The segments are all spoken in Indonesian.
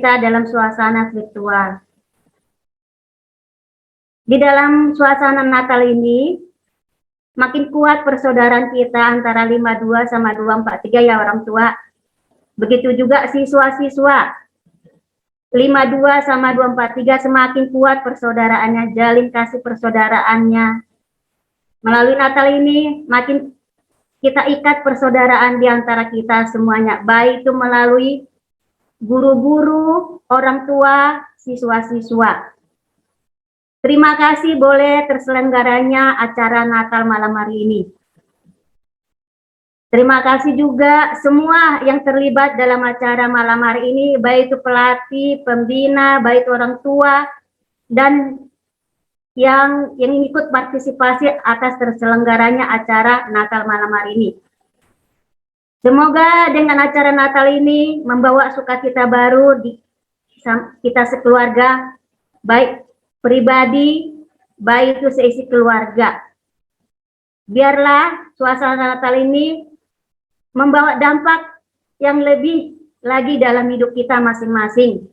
kita dalam suasana virtual. Di dalam suasana Natal ini, makin kuat persaudaraan kita antara 52 sama 243 ya orang tua. Begitu juga siswa-siswa. 52 sama 243 semakin kuat persaudaraannya, jalin kasih persaudaraannya. Melalui Natal ini, makin kita ikat persaudaraan di antara kita semuanya, baik itu melalui guru-guru, orang tua, siswa-siswa. Terima kasih boleh terselenggaranya acara Natal malam hari ini. Terima kasih juga semua yang terlibat dalam acara malam hari ini, baik itu pelatih, pembina, baik itu orang tua, dan yang ikut partisipasi atas terselenggaranya acara Natal malam hari ini. Semoga dengan acara Natal ini membawa sukacita baru di kita sekeluarga, baik pribadi, baik itu seisi keluarga. Biarlah suasana Natal ini membawa dampak yang lebih lagi dalam hidup kita masing-masing.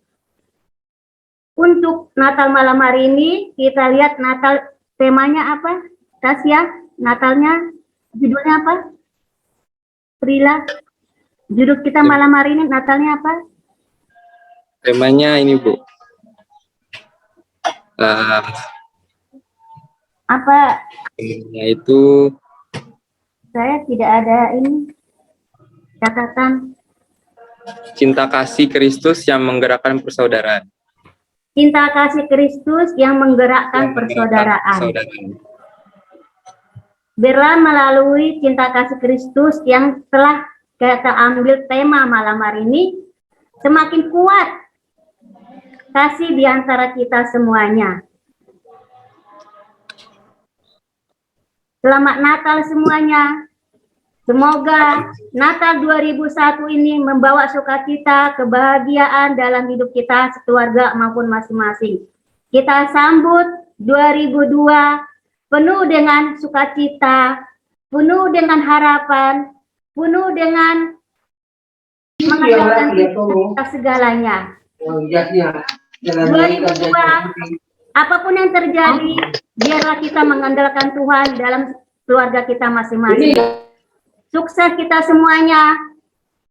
Untuk Natal malam hari ini, kita lihat Natal temanya apa? Tasya, Natalnya judulnya apa? Prila, judul kita malam hari ini Natalnya apa? Temanya ini Bu. Apa? Temanya itu Saya tidak ada ini catatan. Cinta kasih Kristus yang menggerakkan persaudaraan. Cinta kasih Kristus yang menggerakkan persaudaraan. Biarlah melalui cinta kasih Kristus yang telah kita ambil tema malam hari ini, semakin kuat kasih di antara kita semuanya. Selamat Natal semuanya. Semoga Natal 2001 ini membawa sukacita, kebahagiaan dalam hidup kita sekeluarga maupun masing-masing. Kita sambut 2002 penuh dengan sukacita, penuh dengan harapan, penuh dengan mengandalkan kita segalanya. 2002, apapun yang terjadi, biarlah kita mengandalkan Tuhan dalam keluarga kita masing-masing. Sukses kita semuanya,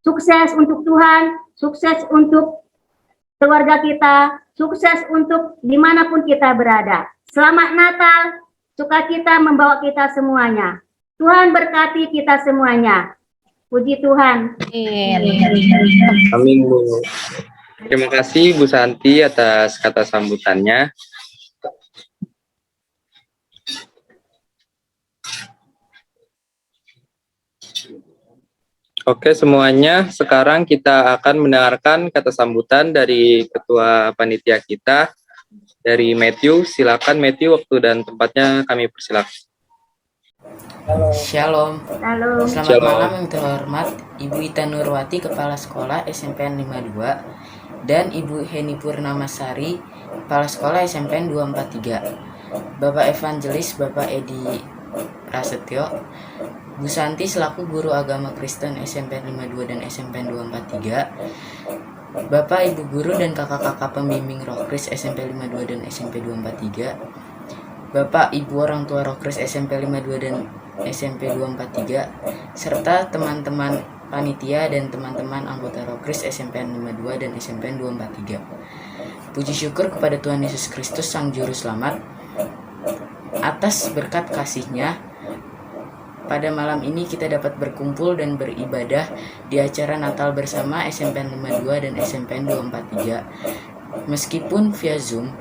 sukses untuk Tuhan, sukses untuk keluarga kita, sukses untuk dimanapun kita berada. Selamat Natal, sukacita membawa kita semuanya. Tuhan berkati kita semuanya. Puji Tuhan. Amin Bu. Terima kasih Bu Santi atas kata sambutannya. Oke semuanya, sekarang kita akan mendengarkan kata sambutan dari Ketua Panitia kita, dari Matthew. Silakan Matthew, waktu dan tempatnya kami persilakan. Shalom. Halo. Selamat malam yang terhormat Ibu Ita Nurwati, Kepala Sekolah SMPN 52, dan Ibu Heni Purnamasari, Kepala Sekolah SMPN 243, Bapak Evangelis Bapak Edi Prasetyo, Bu Santi selaku Guru Agama Kristen SMPN 52 dan SMPN 243, Bapak Ibu Guru dan kakak-kakak pembimbing Rohkris SMP 52 dan SMP 243, Bapak Ibu orang tua Rohkris SMP 52 dan SMP 243, serta teman-teman panitia dan teman-teman anggota Rohkris SMPN 52 dan SMPN 243. Puji syukur kepada Tuhan Yesus Kristus Sang Juru Selamat atas berkat kasih-Nya. Pada malam ini kita dapat berkumpul dan beribadah di acara Natal bersama SMPN 52 dan SMPN 243. Meskipun via Zoom,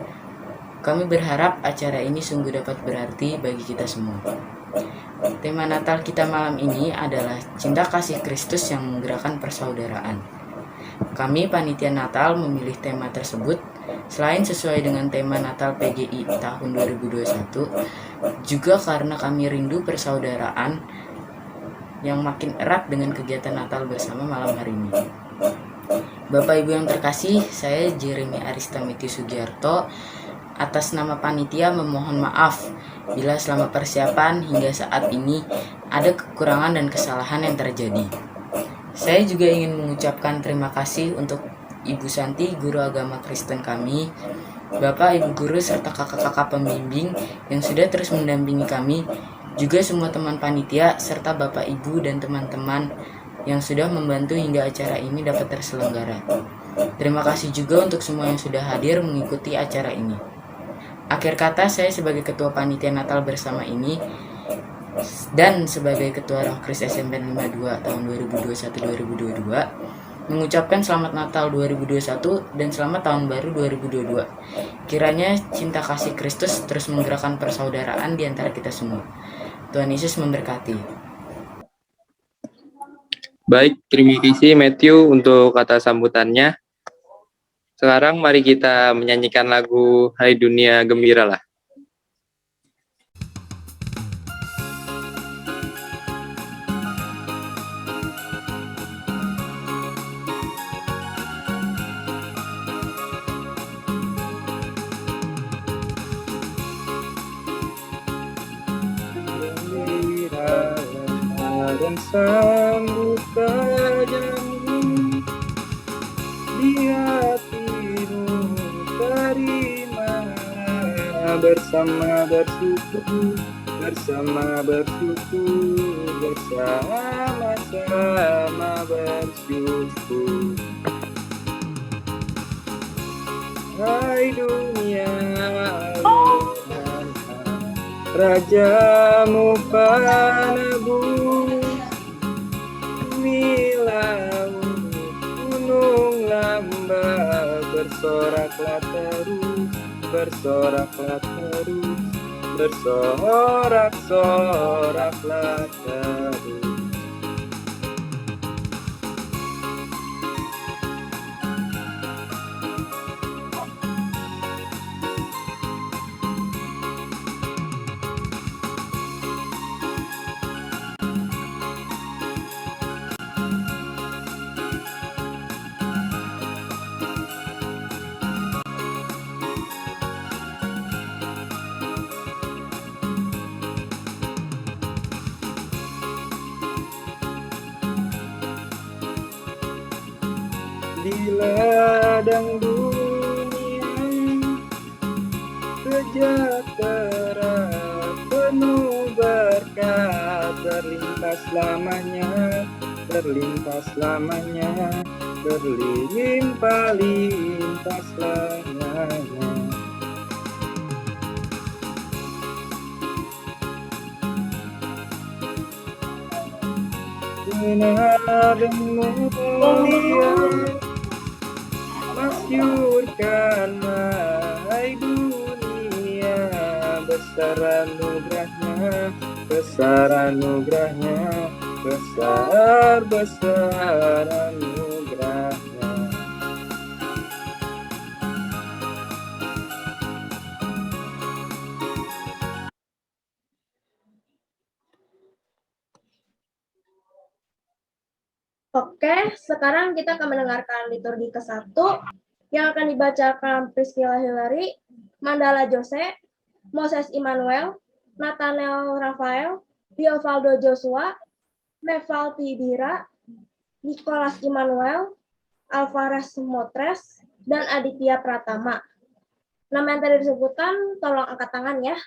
kami berharap acara ini sungguh dapat berarti bagi kita semua. Tema Natal kita malam ini adalah cinta kasih Kristus yang menggerakkan persaudaraan. Kami panitia Natal memilih tema tersebut selain sesuai dengan tema Natal PGI tahun 2021, juga karena kami rindu persaudaraan yang makin erat dengan kegiatan Natal bersama malam hari ini. Bapak Ibu yang terkasih, saya Jeremy Aristamiti Sugiarto atas nama panitia memohon maaf bila selama persiapan hingga saat ini ada kekurangan dan kesalahan yang terjadi. Saya juga ingin mengucapkan terima kasih untuk Ibu Santi, guru agama Kristen kami, Bapak, Ibu guru, serta kakak-kakak pembimbing yang sudah terus mendampingi kami, juga semua teman panitia, serta Bapak, Ibu, dan teman-teman yang sudah membantu hingga acara ini dapat terselenggara. Terima kasih juga untuk semua yang sudah hadir mengikuti acara ini. Akhir kata, saya sebagai Ketua Panitia Natal bersama ini dan sebagai Ketua Rohkris SMP 52 tahun 2021-2022 mengucapkan Selamat Natal 2021 dan Selamat Tahun Baru 2022. Kiranya cinta kasih Kristus terus menggerakkan persaudaraan di antara kita semua. Tuhan Yesus memberkati. Baik, terima kasih Matthew untuk kata sambutannya. Sekarang mari kita menyanyikan lagu Hai Dunia Gembiralah. Dan sambut padamu di hatimu, terima bersama bersyukur, bersama-sama bersyukur. Hai dunia, Rajamu penebus, bumi laut, gunung lamba, bersoraklah terus, bersorak-soraklah terus. Di ladang dunia sejahtera penuh berkat, terlintas lamanya, berlimpah-limpah lamanya. Benar dan mulia, masyurkanlah hai dunia, besar anugerahnya, besar anugerahnya. Oke, sekarang kita akan mendengarkan liturgi ke-1 yang akan dibacakan Priscilla Hillary, Mandala Jose, Moses Immanuel, Nathaniel Rafael, Riovaldo Joshua, Neval Tidira, Nicholas Immanuel, Alvarez Motres, dan Aditya Pratama. Nama yang tadi disebutkan, tolong angkat tangan ya.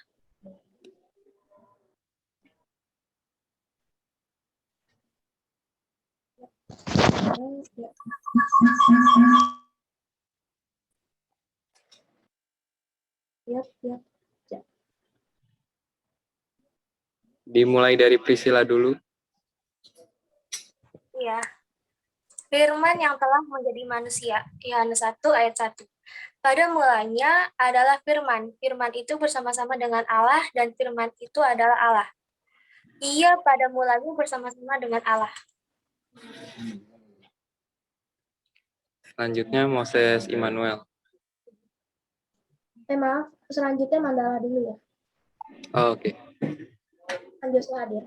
Dimulai dari Priscilla dulu. Iya. Firman yang telah menjadi manusia. Yohanes 1 ayat 1. Pada mulanya adalah firman. Firman itu bersama-sama dengan Allah dan firman itu adalah Allah. Ia pada mulanya bersama-sama dengan Allah. Selanjutnya Moses Immanuel. Maaf, selanjutnya Mandala dulu ya. Oh, oke. Lanjut hadir.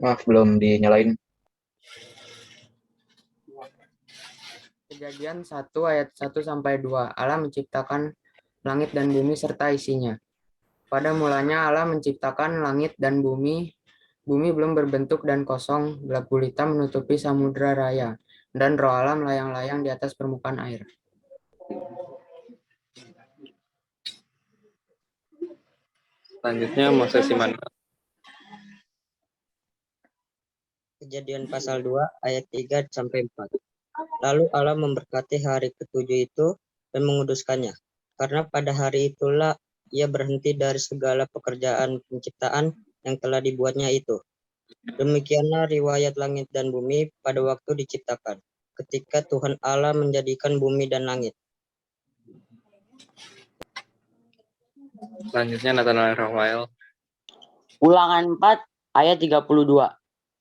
Maaf, belum dinyalain. Kejadian 1 ayat 1 sampai 2. Allah menciptakan langit dan bumi serta isinya. Pada mulanya Allah menciptakan langit dan bumi. Bumi belum berbentuk dan kosong, gelap gulita menutupi samudra raya, dan roh Allah melayang-layang di atas permukaan air. Selanjutnya Moses Immanuel. Kejadian pasal 2 ayat 3 sampai 4. Lalu Allah memberkati hari ketujuh itu dan menguduskannya, karena pada hari itulah ia berhenti dari segala pekerjaan penciptaan yang telah dibuatnya itu. Demikianlah riwayat langit dan bumi pada waktu diciptakan, ketika Tuhan Allah menjadikan bumi dan langit. Selanjutnya Nathanael Rafael. Ulangan 4 ayat 32.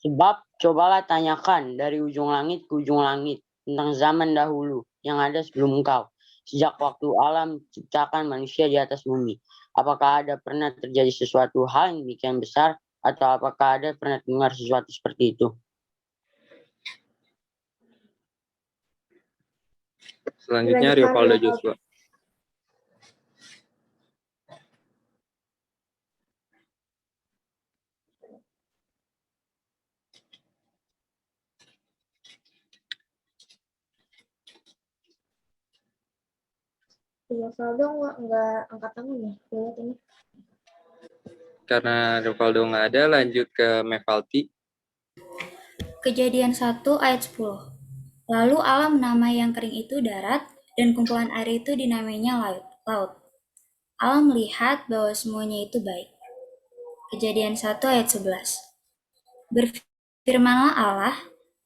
Sebab cobalah tanyakan dari ujung langit ke ujung langit tentang zaman dahulu yang ada sebelum engkau, sejak waktu Allah menciptakan manusia di atas bumi. Apakah ada pernah terjadi sesuatu hal yang demikian besar, atau apakah ada pernah dengar sesuatu seperti itu? Selanjutnya Riopaldo Joshua. Iya, Valdo nggak angkat tangan ya, lihat ini. Karena Rivaldo nggak ada, lanjut ke Mevalti. Kejadian 1 ayat 10. Lalu Allah menamai yang kering itu darat, dan kumpulan air itu dinamainya laut. Allah melihat bahwa semuanya itu baik. Kejadian 1 ayat 11. Berfirmanlah Allah,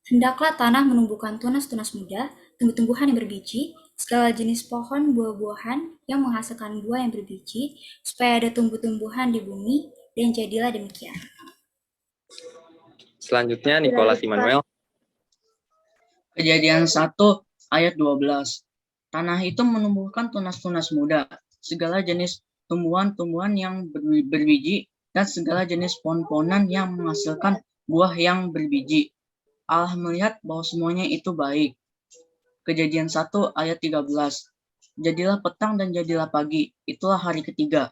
hendaklah tanah menumbuhkan tunas-tunas muda, tumbuh-tumbuhan yang berbiji, segala jenis pohon buah-buahan yang menghasilkan buah yang berbiji, supaya ada tumbuh-tumbuhan di bumi, dan jadilah demikian. Selanjutnya Nicholas Immanuel. Kejadian 1 ayat 12. Tanah itu menumbuhkan tunas-tunas muda, segala jenis tumbuhan-tumbuhan yang berbiji, dan segala jenis pohon-pohonan yang menghasilkan buah yang berbiji. Allah melihat bahwa semuanya itu baik. Kejadian 1 ayat 13. Jadilah petang dan jadilah pagi, itulah hari ketiga.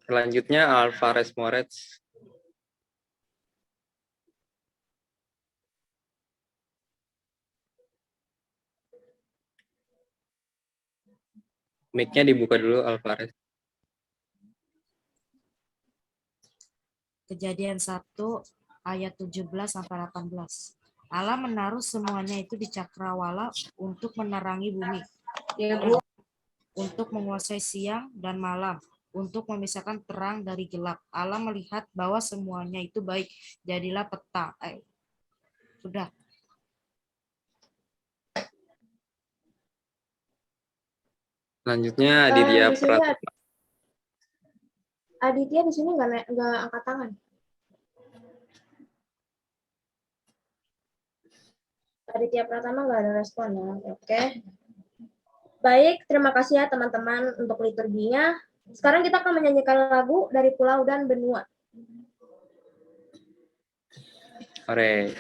Selanjutnya Alvarez Moretz. Mic-nya dibuka dulu Alvarez. Kejadian 1 ayat 17 sampai 18. Allah menaruh semuanya itu di cakrawala untuk menerangi bumi, untuk menguasai siang dan malam, untuk memisahkan terang dari gelap. Allah melihat bahwa semuanya itu baik. Jadilah petang. Sudah. Selanjutnya Aditya Pratama. Aditya di sini nggak angkat tangan. Aditya Pratama nggak ada respon ya. Oke. Baik, terima kasih ya teman-teman untuk liturginya. Sekarang kita akan menyanyikan lagu dari Pulau dan Benua. Oke.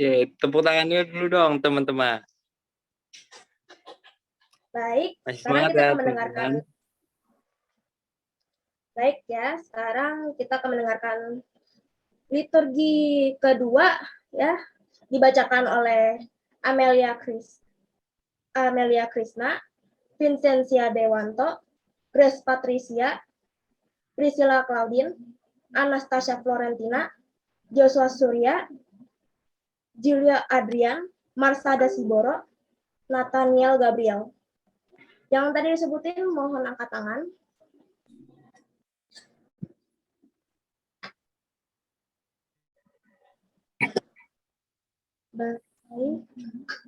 Oke, tepuk tangannya dulu dong teman-teman. Baik, Masih sekarang semangat kita ya akan teman-teman. mendengarkan. Baik ya, sekarang kita akan mendengarkan liturgi kedua ya, dibacakan oleh Amelia Krishna, Vincentia Dewanto, Grace Patricia, Priscilla Claudine, Anastasia Florentina, Joshua Surya, Julia Adrian, Marsada Siboro, Nathaniel Gabriel. Yang tadi disebutin mohon angkat tangan. Baik,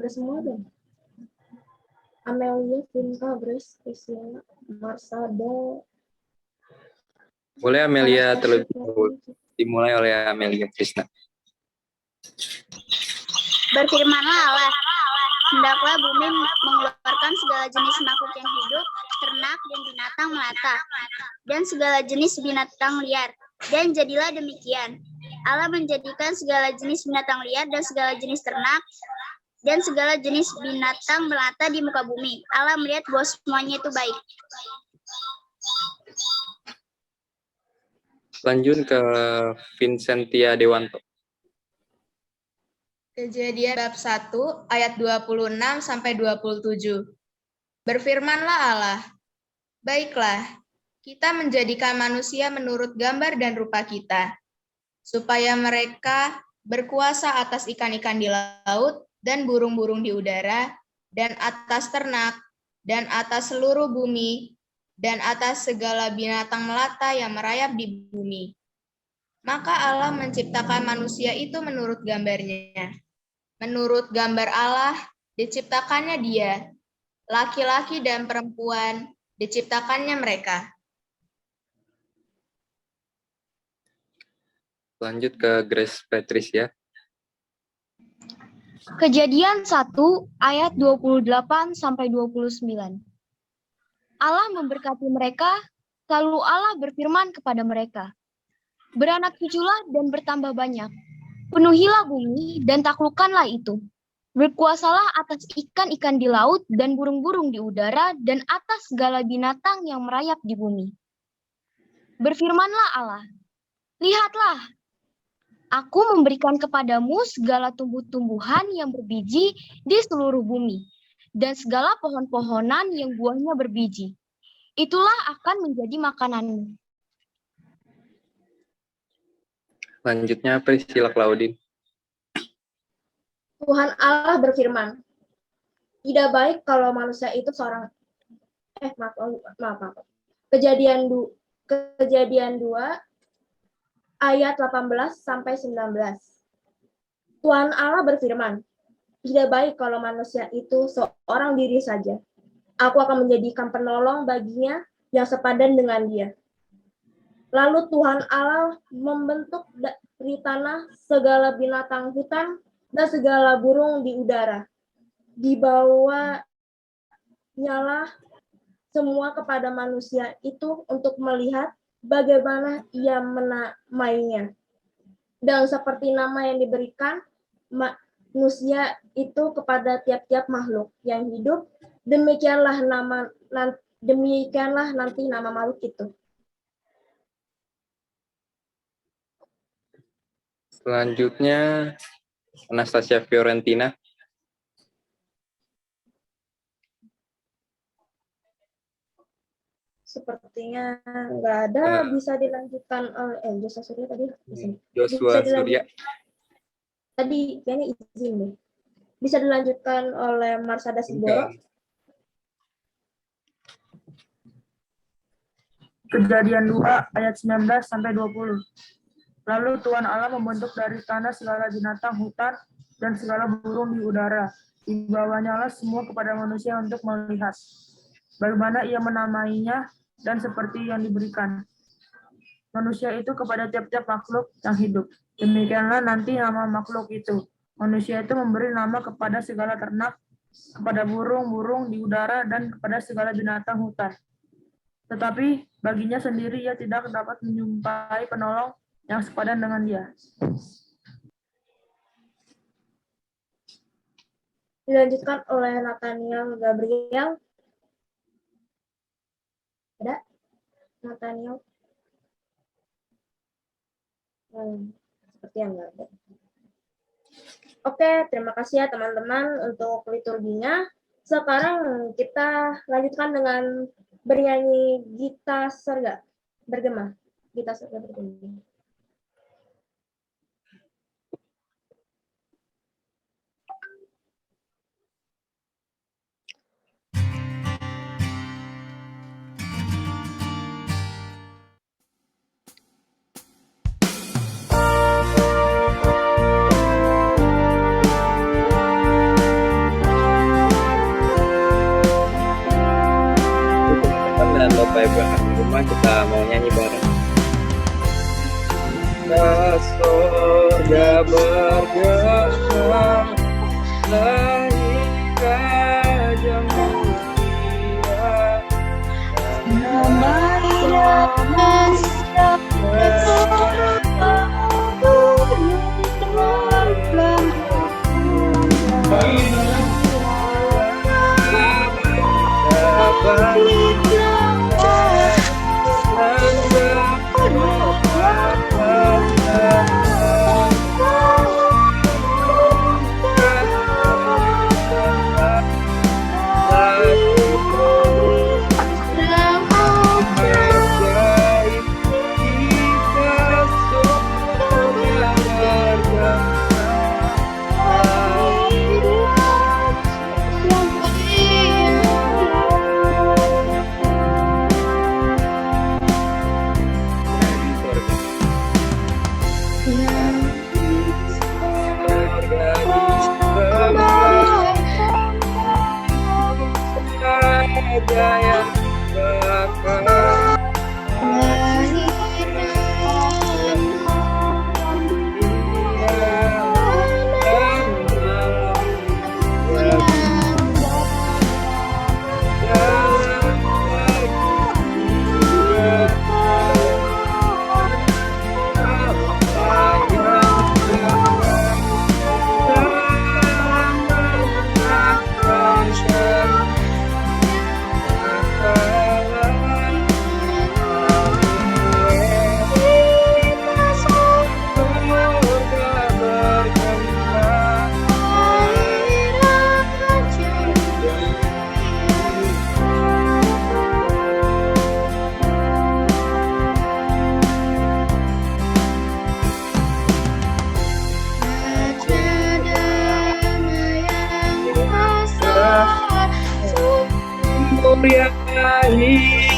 udah semua dong. Amelia, Vinka, Grace, Priscilla, Marsada. Boleh Amelia terlebih dahulu. Dimulai oleh Amelia Krishna. Berfirmanlah Allah, hendaklah bumi mengeluarkan segala jenis makhluk yang hidup, ternak dan binatang melata, dan segala jenis binatang liar. Dan jadilah demikian. Allah menjadikan segala jenis binatang liar dan segala jenis ternak dan segala jenis binatang melata di muka bumi. Allah melihat bahwa semuanya itu baik. Lanjut ke Vincentia Dewanto. Kejadian bab 1 ayat 26 sampai 27. Berfirmanlah Allah, baiklah, kita menjadikan manusia menurut gambar dan rupa kita, supaya mereka berkuasa atas ikan-ikan di laut dan burung-burung di udara, dan atas ternak, dan atas seluruh bumi, dan atas segala binatang melata yang merayap di bumi. Maka Allah menciptakan manusia itu menurut gambarnya. Menurut gambar Allah, diciptakannya dia. Laki-laki dan perempuan, diciptakannya mereka. Lanjut ke Grace Patricia. Kejadian 1 ayat 28 sampai 29. Allah memberkati mereka, lalu Allah berfirman kepada mereka, beranak cuculah dan bertambah banyak. Penuhilah bumi dan taklukkanlah itu. Berkuasalah atas ikan-ikan di laut dan burung-burung di udara dan atas segala binatang yang merayap di bumi. Berfirmanlah Allah, lihatlah, aku memberikan kepadamu segala tumbuh-tumbuhan yang berbiji di seluruh bumi, dan segala pohon-pohonan yang buahnya berbiji. Itulah akan menjadi makananmu. Lanjutnya Priscilla Claudine. Tuhan Allah berfirman, tidak baik kalau manusia itu seorang Kejadian 2 ayat 18 sampai 19. Tuhan Allah berfirman, tidak baik kalau manusia itu seorang diri saja. Aku akan menjadikan penolong baginya yang sepadan dengan dia. Lalu Tuhan Allah membentuk dari tanah segala binatang hutan dan segala burung di udara. Dibawa nyalah semua kepada manusia itu untuk melihat bagaimana ia menamainya. Dan seperti nama yang diberikan manusia itu kepada tiap-tiap makhluk yang hidup, demikianlah nanti nama makhluk itu. Selanjutnya Anastasia Fiorentina. Sepertinya nggak ada, bisa dilanjutkan oleh Joshua Surya tadi. Joshua Surya. Tadi kayaknya izin deh. Bisa dilanjutkan oleh Marsada Siboro. Kejadian 2 ayat 19 sampai 20. Lalu Tuhan Allah membentuk dari tanah segala binatang hutan dan segala burung di udara. Dibawanya semua kepada manusia untuk melihat bagaimana ia menamainya dan seperti yang diberikan manusia itu kepada tiap-tiap makhluk yang hidup. Demikianlah nanti nama makhluk itu. Manusia itu memberi nama kepada segala ternak, kepada burung-burung di udara, dan kepada segala binatang hutan. Tetapi baginya sendiri ia tidak dapat menjumpai penolong yang sepadan dengan dia. dilanjutkan oleh Nathaniel Gabriel. Ada? Nathaniel? Seperti yang nggak ada. Oke, terima kasih ya teman-teman untuk liturginya. Sekarang kita lanjutkan dengan bernyanyi Gita Sarga Bergema. Gita Sarga Bergema. Dan Bapak Ibu yang ada di rumah, kita mau nyanyi bareng. Surga bergema, lahir Raja mulia,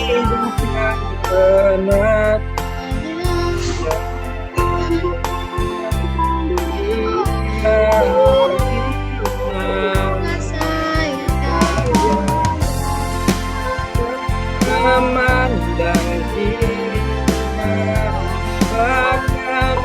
hidupnya benar. Memandang dirinya bahkan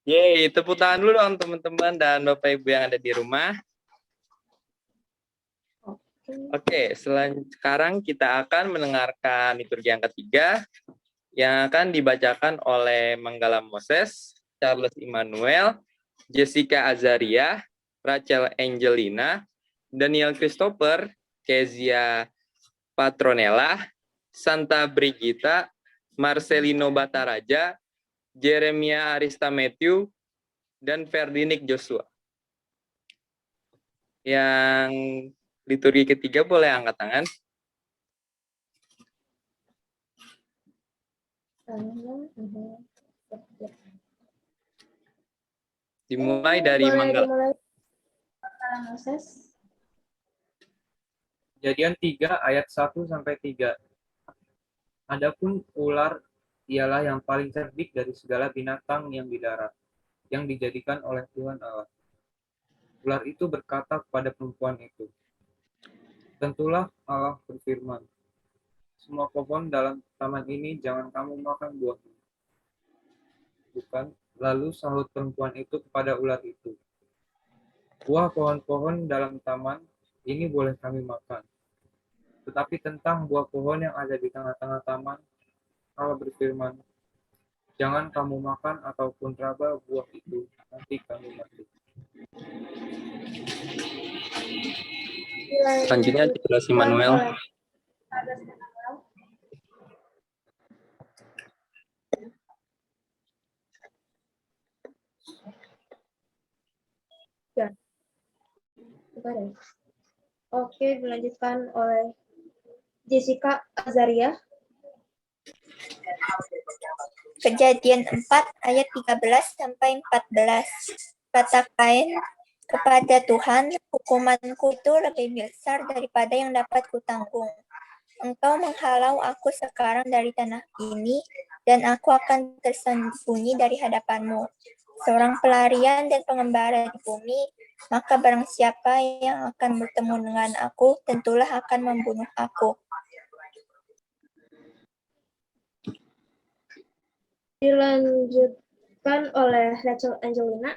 Yeay, tepuk tangan dulu dong teman-teman dan Bapak Ibu yang ada di rumah. Oke, sekarang kita akan mendengarkan liturgi yang ketiga yang akan dibacakan oleh Manggala Moses, Charles Immanuel, Jessica Azaria, Rachel Angelina, Daniel Christopher, Kezia Patronella, Santa Brigita, Marcelino Bataraja, Jeremia Arista Matthew, dan Ferdinik Joshua. Yang liturgi ketiga boleh angkat tangan. Dimulai dari Manggala. Kejadian 3 ayat 1 sampai 3. Adapun ular ialah yang paling cerdik dari segala binatang yang di darat, yang dijadikan oleh Tuhan Allah. Ular itu berkata kepada perempuan itu, "Tentulah Allah berfirman, semua pohon dalam taman ini jangan kamu makan buahnya." Bukan? Lalu sahut perempuan itu kepada ular itu, "Buah pohon-pohon dalam taman ini boleh kami makan. Tetapi tentang buah pohon yang ada di tengah-tengah taman, Allah berfirman, jangan kamu makan ataupun raba buah itu, nanti kamu mati." Selanjutnya dijelas Immanuel. Ya. Bentar ya. Oke, dilanjutkan oleh Jessica Azaria. Kejadian 4 ayat 13 sampai 14. Katakan kepada Tuhan, hukumanku itu lebih besar daripada yang dapat kutanggung. Engkau menghalau aku sekarang dari tanah ini, dan aku akan tersembunyi dari hadapanmu. Seorang pelarian dan pengembara di bumi, maka barang siapa yang akan bertemu dengan aku, tentulah akan membunuh aku. Dilanjutkan oleh Rachel Angelina.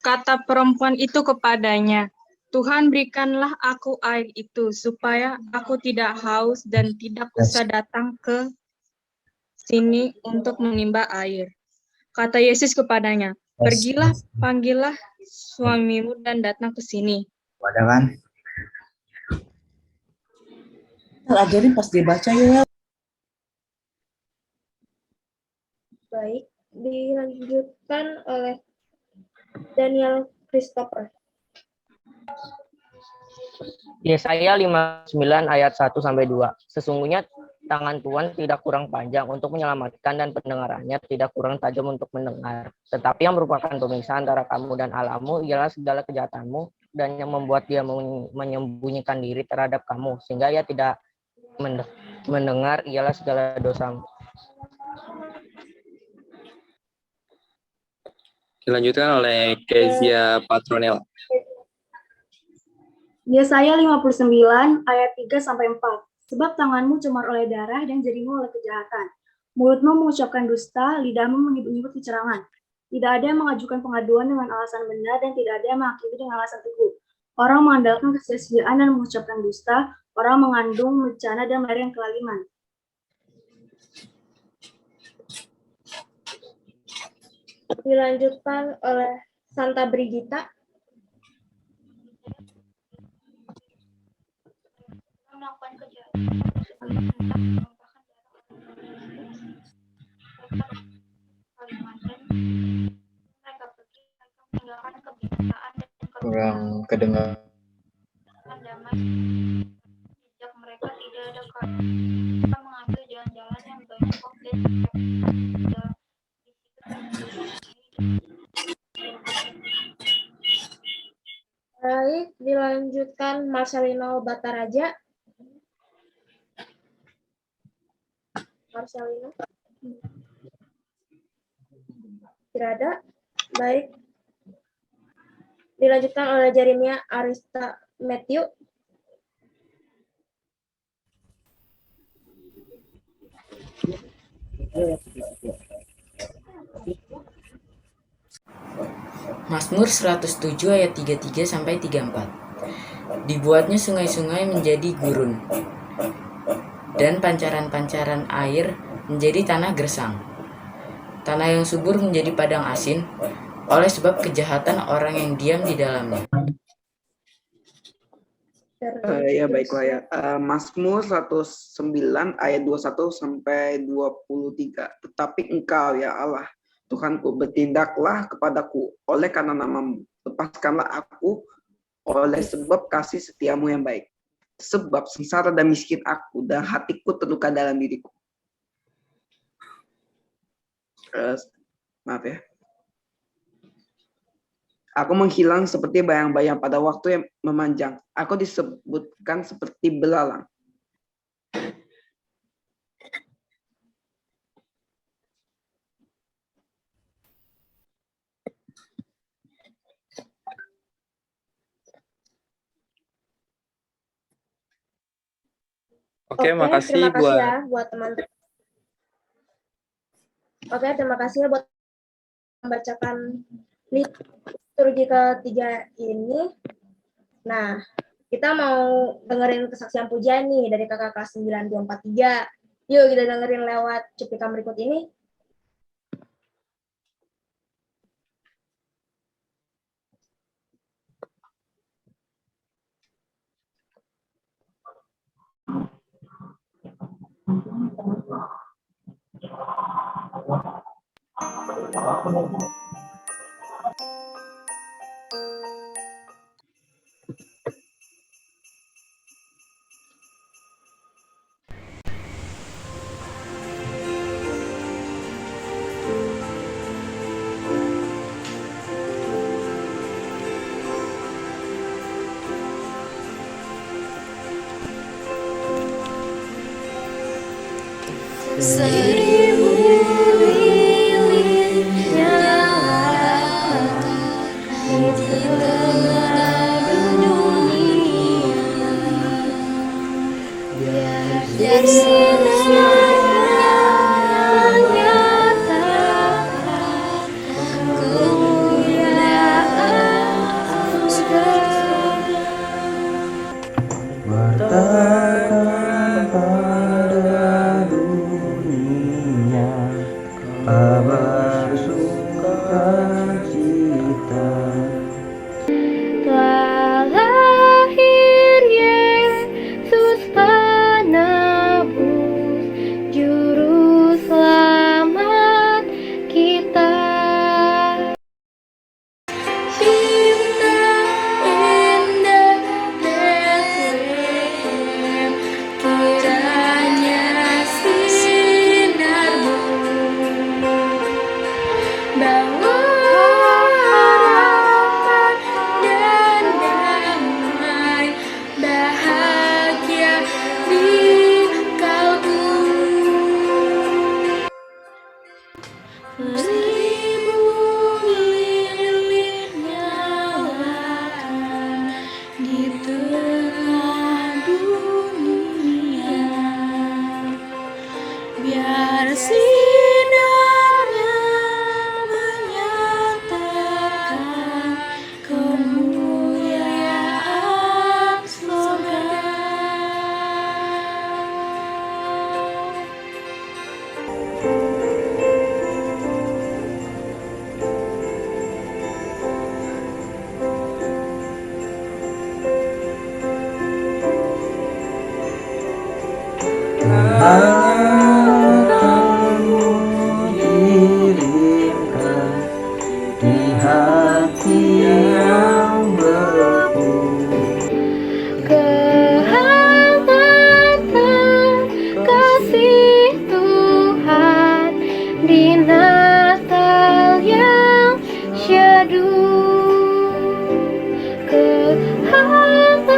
Kata perempuan itu kepadanya, "Tuhan, berikanlah aku air itu, supaya aku tidak haus dan tidak usah datang ke sini untuk menimba air." Kata Yesus kepadanya, "Pergilah, panggillah suamimu dan datang ke sini." Wadah kan? Ajarin pas dia baca ya. Baik, dilanjutkan oleh Daniel Christopher. Yesaya 59 ayat 1 sampai 2. Sesungguhnya tangan Tuhan tidak kurang panjang untuk menyelamatkan dan pendengarannya tidak kurang tajam untuk mendengar. Tetapi yang merupakan pemisah antara kamu dan Allahmu ialah segala kejahatanmu dan yang membuat dia menyembunyikan diri terhadap kamu sehingga ia tidak mendengar ialah segala dosamu. Dilanjutkan oleh Kezia Patronel. Yesaya 59 ayat 3 sampai 4. Sebab tanganmu cemar oleh darah dan jarimu oleh kejahatan. Mulutmu mengucapkan dusta, lidahmu menyebut-nyebut kecurangan. Tidak ada yang mengajukan pengaduan dengan alasan benar dan tidak ada yang menghakimi dengan alasan teguh. Orang mengandalkan kesia-siaan dan mengucapkan dusta, orang mengandung bencana dan melahirkan kelaliman. Dilanjutkan oleh Santa Brigita. Melakukan kejahatan mereka pergi, mereka meninggalkan kebiasaan dan Kurang kedengar. damai. Jejak mereka tidak ada mereka mengambil jalan-jalan yang bengkok dan Baik, dilanjutkan Marcelino Bataraja. Marcelino. Tidak ada. Baik. Dilanjutkan oleh Jeremia Arista Matthew. Mazmur 107 ayat 33 sampai 34. Dibuatnya sungai-sungai menjadi gurun dan pancaran-pancaran air menjadi tanah gersang. Tanah yang subur menjadi padang asin oleh sebab kejahatan orang yang diam di dalamnya. Ya baiklah ya. Mazmur 109 ayat 21 sampai 23. Tetapi engkau ya Allah, Tuhanku, bertindaklah kepadaku oleh karena namamu. Lepaskanlah aku oleh sebab kasih setiamu yang baik. Sebab sengsara dan miskin aku dan hatiku terluka dalam diriku. Maaf ya. Aku menghilang seperti bayang-bayang pada waktu yang memanjang. Aku disebutkan seperti belalang. Oke, makasih terima kasih buat ya buat teman-teman. Oke, terima kasih ya buat membacakan liturgi ketiga ini. Nah, kita mau dengerin kesaksian pujian nih dari kakak kelas 9243. Yuk kita dengerin lewat cuplikan berikut ini. Seribu lilin nyala di tengah dunia, biar sinarnya menyatakan kemuliaan segala. Wartakan pada dunia kabar sukacita. Telah lahir Yesus penebus, juru selamat kita. Indah Bethlehem, kiranya sinarmu bawa harapan dan damai, bahagia di kalbu. Seribu lilin nyalakan di tengah dunia, biar sinarnya menyatakan kemuliaan surga. Kamu dikirimkan di hati yang beku. Kehangatan kasih Tuhan di Natal yang syahdu. Kehangatan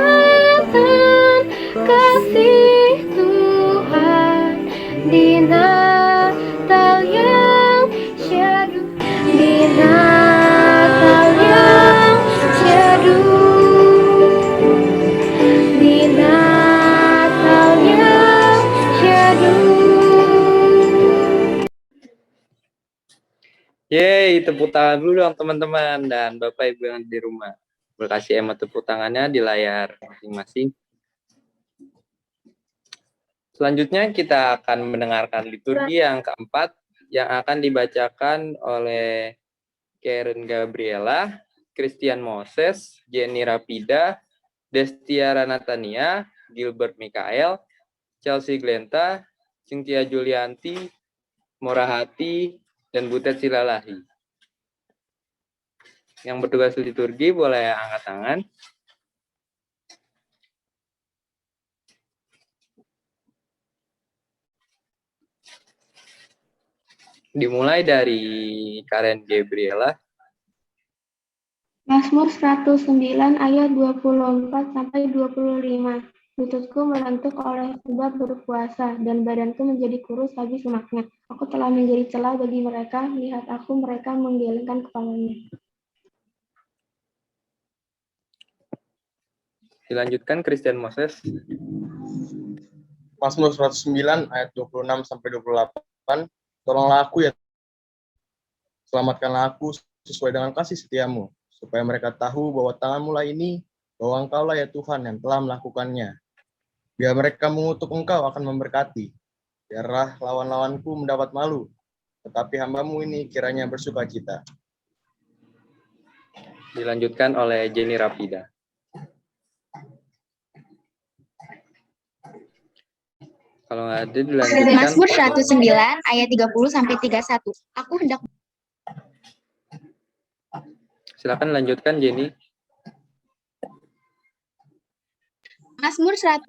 kasih Tuhan di Natal yang syahdu. Di Natal yang syahdu. Di Natal yang syahdu. Yeay, tepuk tangan dulu dong teman-teman dan Bapak Ibu yang di rumah. Terima kasih Emma tepuk tangannya di layar masing-masing. Selanjutnya kita akan mendengarkan liturgi yang keempat yang akan dibacakan oleh Karen Gabriela, Christian Moses, Jenny Rapida, Destiara Natania, Gilbert Mikael, Chelsea Glenta, Cynthia Julianti, Morahati, dan Butet Silalahi. Yang bertugas liturgi boleh angkat tangan. Dimulai dari Karen Gabriela. Mazmur 109 ayat 24 sampai 25. Lututku melentuk oleh sebab berpuasa, dan badanku menjadi kurus habis lemaknya. Aku telah menjadi celah bagi mereka, melihat aku mereka menggelengkan kepalanya. Dilanjutkan Christian Moses. Mazmur 109 ayat 26 sampai 28. Tolonglah aku ya, selamatkanlah aku sesuai dengan kasih setiamu, supaya mereka tahu bahwa tanganmu lah ini, bahwa engkaulah ya Tuhan yang telah melakukannya. Biar mereka mengutuk engkau akan memberkati. Biarlah lawan-lawanku mendapat malu, tetapi hambamu ini kiranya bersuka cita. Dilanjutkan oleh Jenny Rapida. Kalau nggak ada dilanjutkan. Mazmur 109 ayat 30 sampai 31. Aku hendak Silakan lanjutkan Jenny. Mazmur 109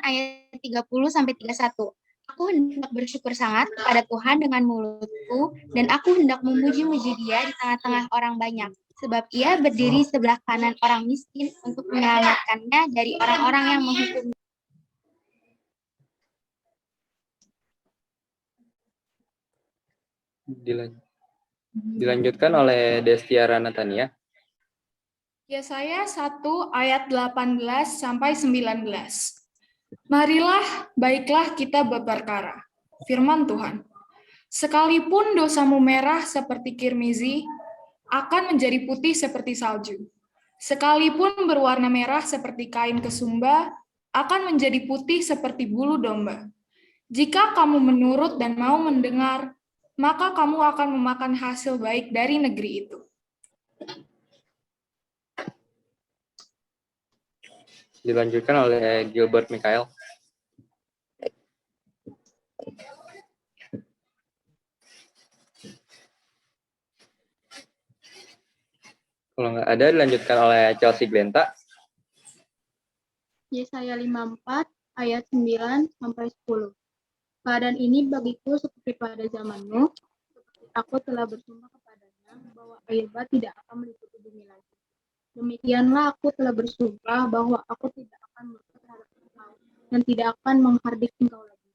ayat 30 sampai 31. Aku hendak bersyukur sangat kepada Tuhan dengan mulutku, dan aku hendak memuji-muji Dia di tengah-tengah orang banyak, sebab Ia berdiri sebelah kanan orang miskin untuk menyelamatkannya dari orang-orang yang menghukum. Dilanjutkan oleh Destiara Natania. Yesaya 1 ayat 18 sampai 19. Marilah, baiklah kita berperkara. Firman Tuhan. Sekalipun dosamu merah seperti kirmizi, akan menjadi putih seperti salju. Sekalipun berwarna merah seperti kain kesumba, akan menjadi putih seperti bulu domba. Jika kamu menurut dan mau mendengar, maka kamu akan memakan hasil baik dari negeri itu. Dilanjutkan oleh Gilbert Mikael. Kalau nggak ada, dilanjutkan oleh Chelsea Glenta. Yesaya 54 ayat 9 sampai 10. Keadaan ini bagiku seperti pada zamanmu, seperti aku telah bersumpah kepadanya bahwa air bah tidak akan meliputi bumi lagi. Demikianlah aku telah bersumpah bahwa aku tidak akan murka terhadap engkau dan tidak akan menghardik engkau lagi.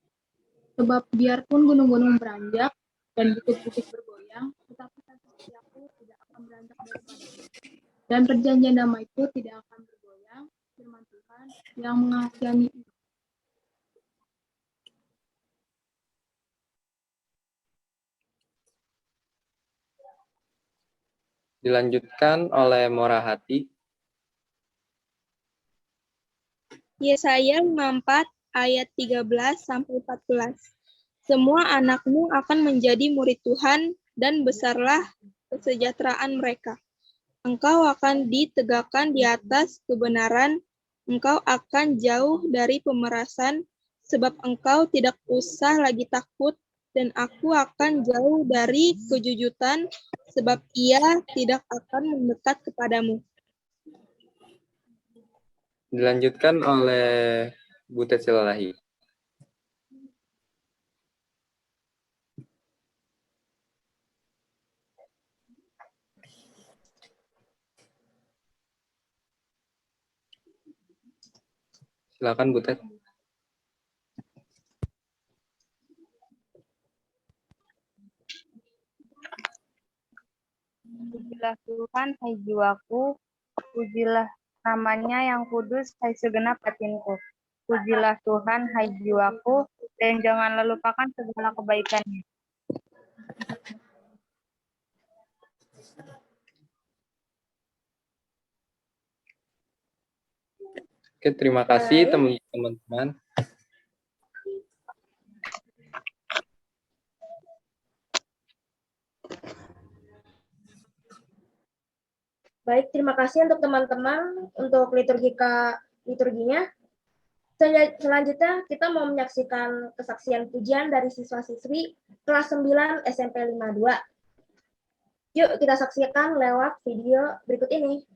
Sebab biarpun gunung-gunung beranjak dan bukit-bukit bergoyang, tetapi kasih setiaku tidak akan beranjak daripadamu. Dan perjanjian damaiku tidak akan bergoyang, firman Tuhan yang mengasihani engkau. Dilanjutkan oleh Mora Hati. Yesaya 54 ayat 13 sampai 14. Semua anakmu akan menjadi murid Tuhan dan besarlah kesejahteraan mereka. Engkau akan ditegakkan di atas kebenaran, engkau akan jauh dari pemerasan, sebab engkau tidak usah lagi takut, dan aku akan jauh dari kejujutan, sebab ia tidak akan mendekat kepadamu. Dilanjutkan oleh Butet Silalahi. Silakan Butet. Pujilah Tuhan, hai jiwaku, pujilah namanya yang kudus, hai segenap batinku. Pujilah Tuhan, hai jiwaku, dan janganlah lupakan segala kebaikannya. Oke, terima kasih teman-teman. Baik, terima kasih untuk teman-teman untuk liturginya. Selanjutnya kita mau menyaksikan kesaksian pujian dari siswa-siswi kelas 9 SMP 52. Yuk kita saksikan lewat video berikut ini.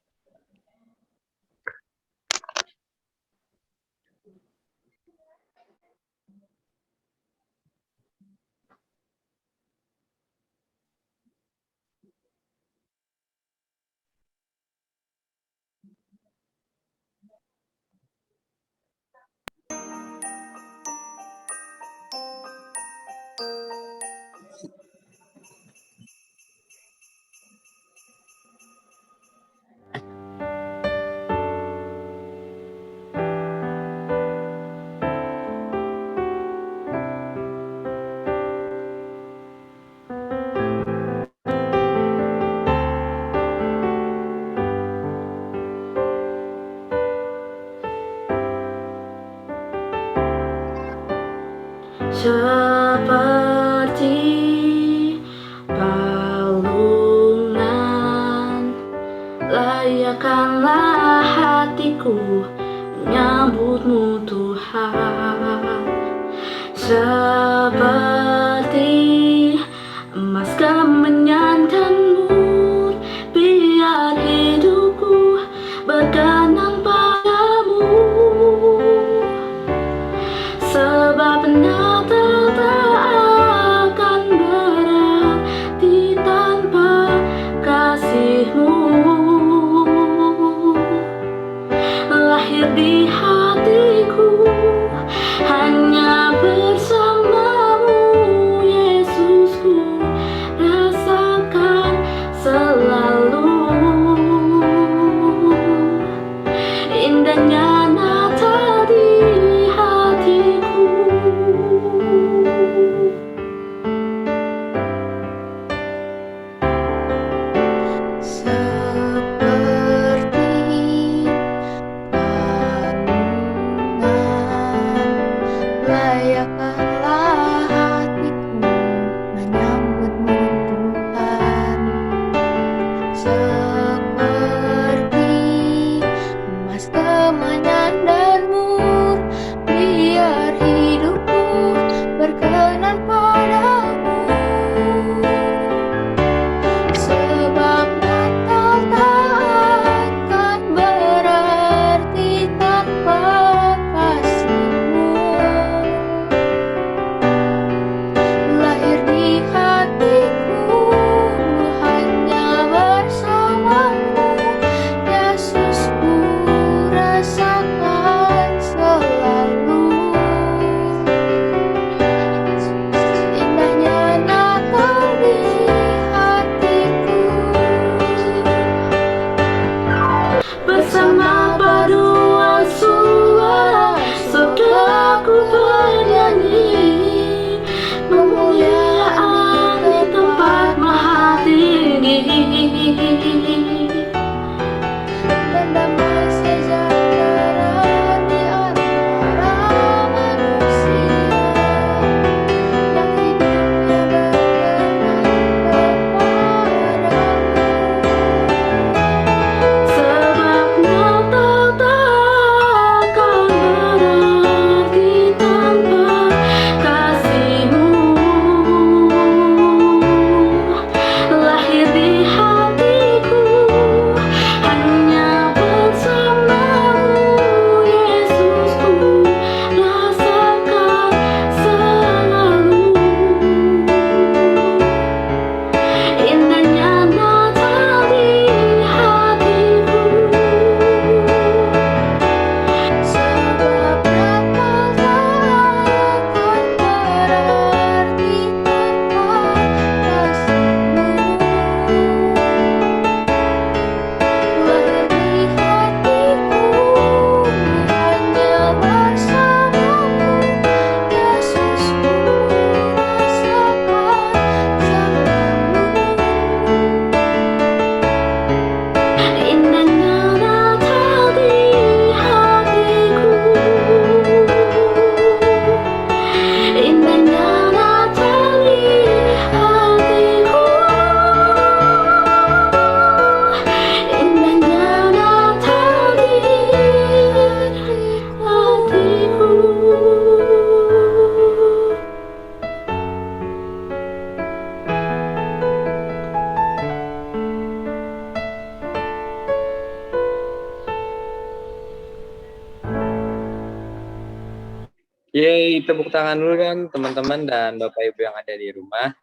Yeay, tepuk tangan dulu kan teman-teman dan Bapak Ibu yang ada di rumah.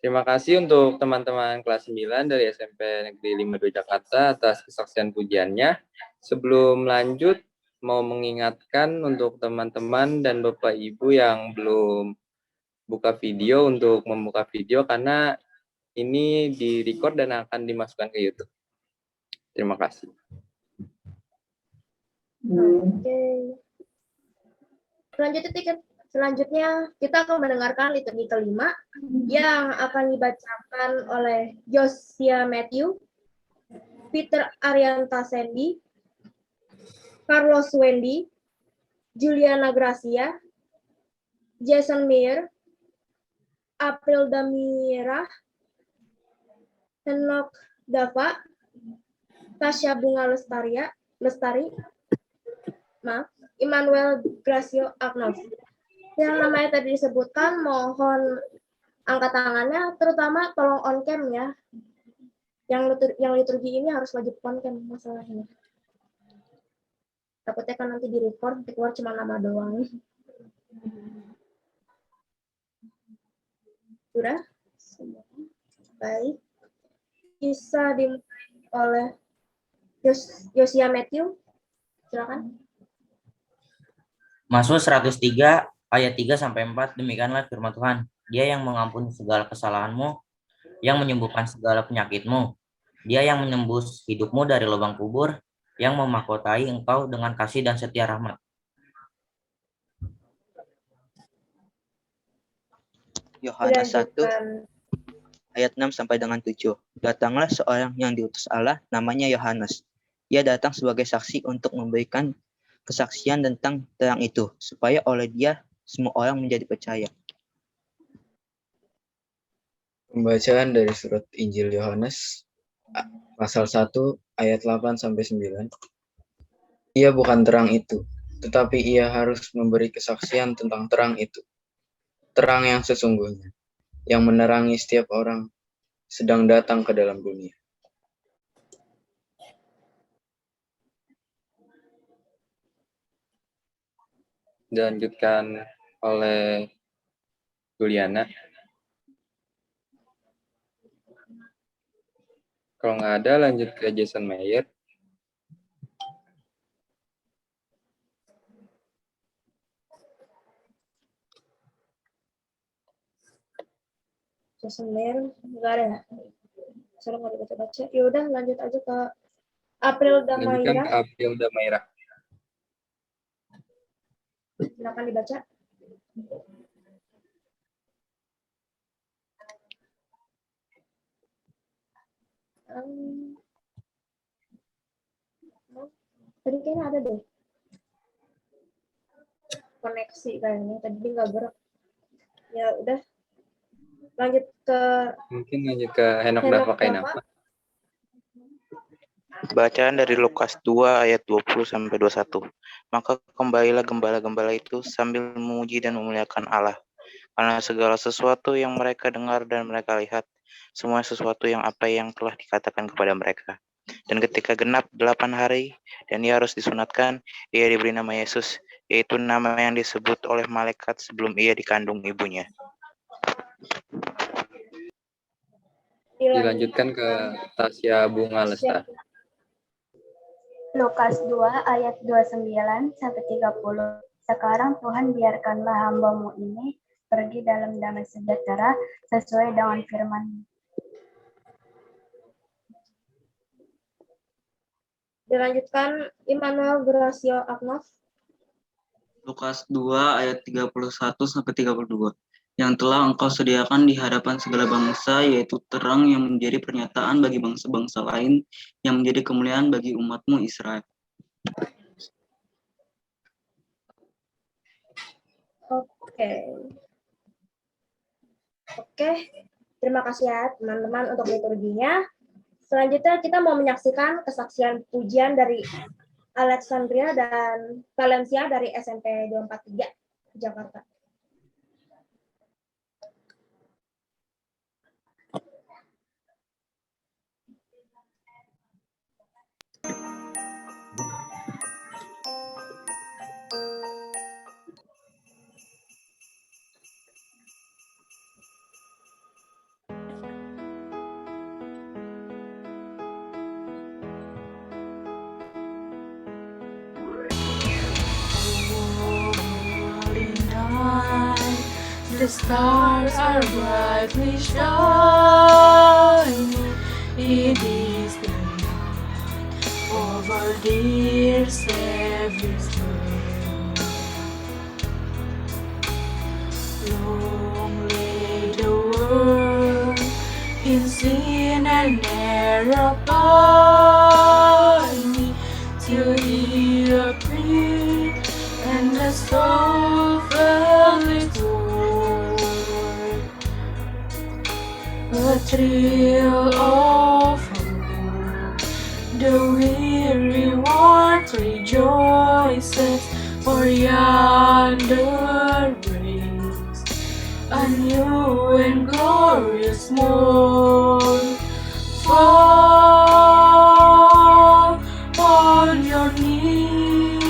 Terima kasih untuk teman-teman kelas 9 dari SMP Negeri 52 Jakarta atas kesaksian pujiannya. Sebelum lanjut, mau mengingatkan untuk teman-teman dan Bapak Ibu yang belum buka video untuk membuka video karena ini di-record dan akan dimasukkan ke YouTube. Terima kasih. Oke. Selanjutnya kita akan mendengarkan liturgi kelima yang akan dibacakan oleh Josiah Matthew, Peter Arianta Sandy, Carlos Wendy, Juliana Gracia, Jason Meyer, April Damira, Henok Dava, Tasya Bunga Lestari, Immanuel Gracio Agnos. Yang namanya tadi disebutkan, mohon angkat tangannya, terutama tolong on cam ya. Yang liturgi ini harus wajib on cam masalahnya. Takutnya kan nanti di record, keluar cuma nama doang. Sudah? Baik. Bisa dimulai oleh Josiah Matthew. Silakan. Mazmur 103 ayat 3 sampai 4, demikianlah firman Tuhan. Dia yang mengampuni segala kesalahanmu, yang menyembuhkan segala penyakitmu. Dia yang menembus hidupmu dari lubang kubur, yang memahkotai engkau dengan kasih dan setia rahmat. Yohanes 1 ayat 6 sampai dengan 7. Datanglah seorang yang diutus Allah, namanya Yohanes. Ia datang sebagai saksi untuk memberikan kesaksian tentang terang itu, supaya oleh dia semua orang menjadi percaya. Pembacaan dari surat Injil Yohanes pasal 1 ayat 8 sampai 9. Ia bukan terang itu, tetapi ia harus memberi kesaksian tentang terang itu. Terang yang sesungguhnya, yang menerangi setiap orang sedang datang ke dalam dunia. Dilanjutkan oleh Juliana. Kalau nggak ada, lanjut ke Jason Meyer. Jason Meyer nggak ada ya? Soalnya nggak dibaca-baca. Ya udah, lanjut aja ke April Lanjutkan Damaira. ke April Damaira. Silakan dibaca. Tadi kayaknya ada deh koneksi kayaknya, tadi nggak gerak. Ya udah, lanjut ke Mungkin lanjut ke Henok Dava Kainapa. Bacaan dari Lukas 2 ayat 20 sampai 21. Maka kembalilah gembala-gembala itu sambil memuji dan memuliakan Allah. Karena segala sesuatu yang mereka dengar dan mereka lihat, semua sesuatu yang apa yang telah dikatakan kepada mereka. Dan ketika genap 8 hari dan ia harus disunatkan, ia diberi nama Yesus, yaitu nama yang disebut oleh malaikat sebelum ia dikandung ibunya. Dilanjutkan ke Tasya Bunga Lestari. Lukas 2 ayat 29 sampai 30. Sekarang Tuhan biarkanlah hamba-Mu ini pergi dalam damai sejahtera sesuai dengan firman-Mu. Dilanjutkan Immanuel Gracio Agnos. Lukas 2 ayat 31 sampai 32. Yang telah Engkau sediakan di hadapan segala bangsa, yaitu terang yang menjadi pernyataan bagi bangsa-bangsa lain, yang menjadi kemuliaan bagi umat-Mu Israel. Oke. Terima kasih ya teman-teman untuk liturginya. Selanjutnya kita mau menyaksikan kesaksian pujian dari Alexandria dan Valencia dari SMP 243 Jakarta. The stars are brightly shining. It is the night of our dear Savior's birth. Long lay the world in sin and error pining, till He appeared and the soul felt its worth. A thrill of hope, the weary heart rejoices, for yonder breaks a new and glorious morn. Fall on your knees,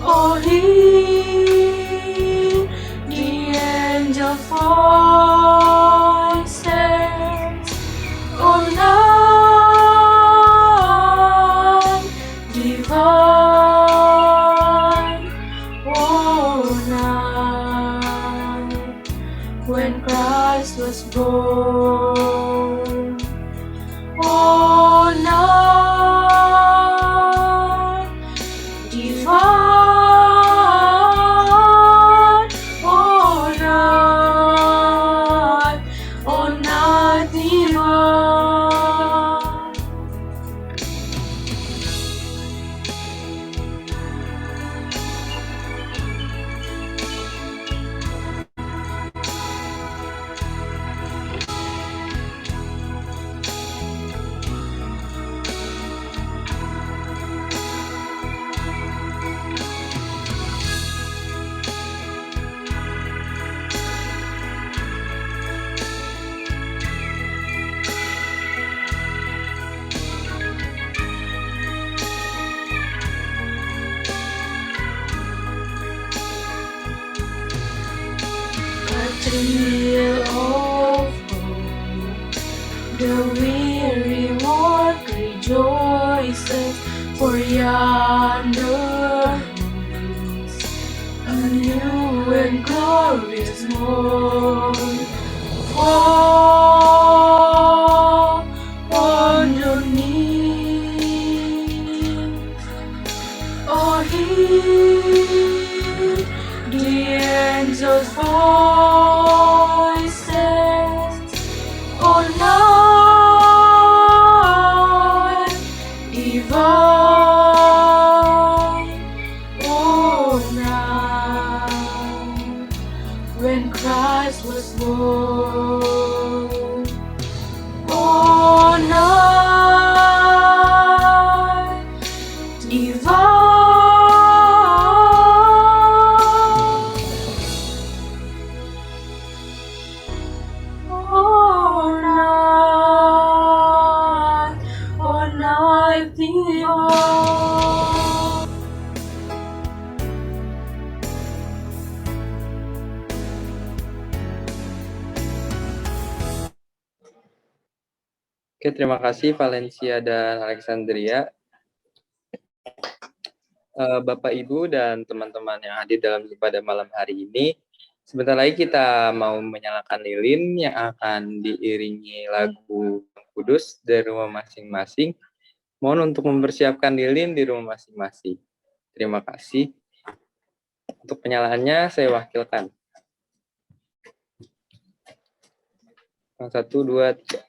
oh, hear the angel voices, oh, night divine, oh, night when Christ was born, oh, night divine, oh, night divine. A thrill of hope, the weary heart rejoices, for yonder is a new and glorious morn. Fall on your knees, oh, hear the angels' voices, oh, night divine, oh, night when Christ was born, oh, night divine. Oh, night divine. Oke, terima kasih Valencia dan Alexandria. Bapak, Ibu, dan teman-teman yang hadir pada malam hari ini. Sebentar lagi kita mau menyalakan lilin yang akan diiringi lagu Kudus dari rumah masing-masing. Mohon untuk mempersiapkan lilin di rumah masing-masing. Terima kasih. Untuk penyalaannya saya wakilkan. 1, 2, 3.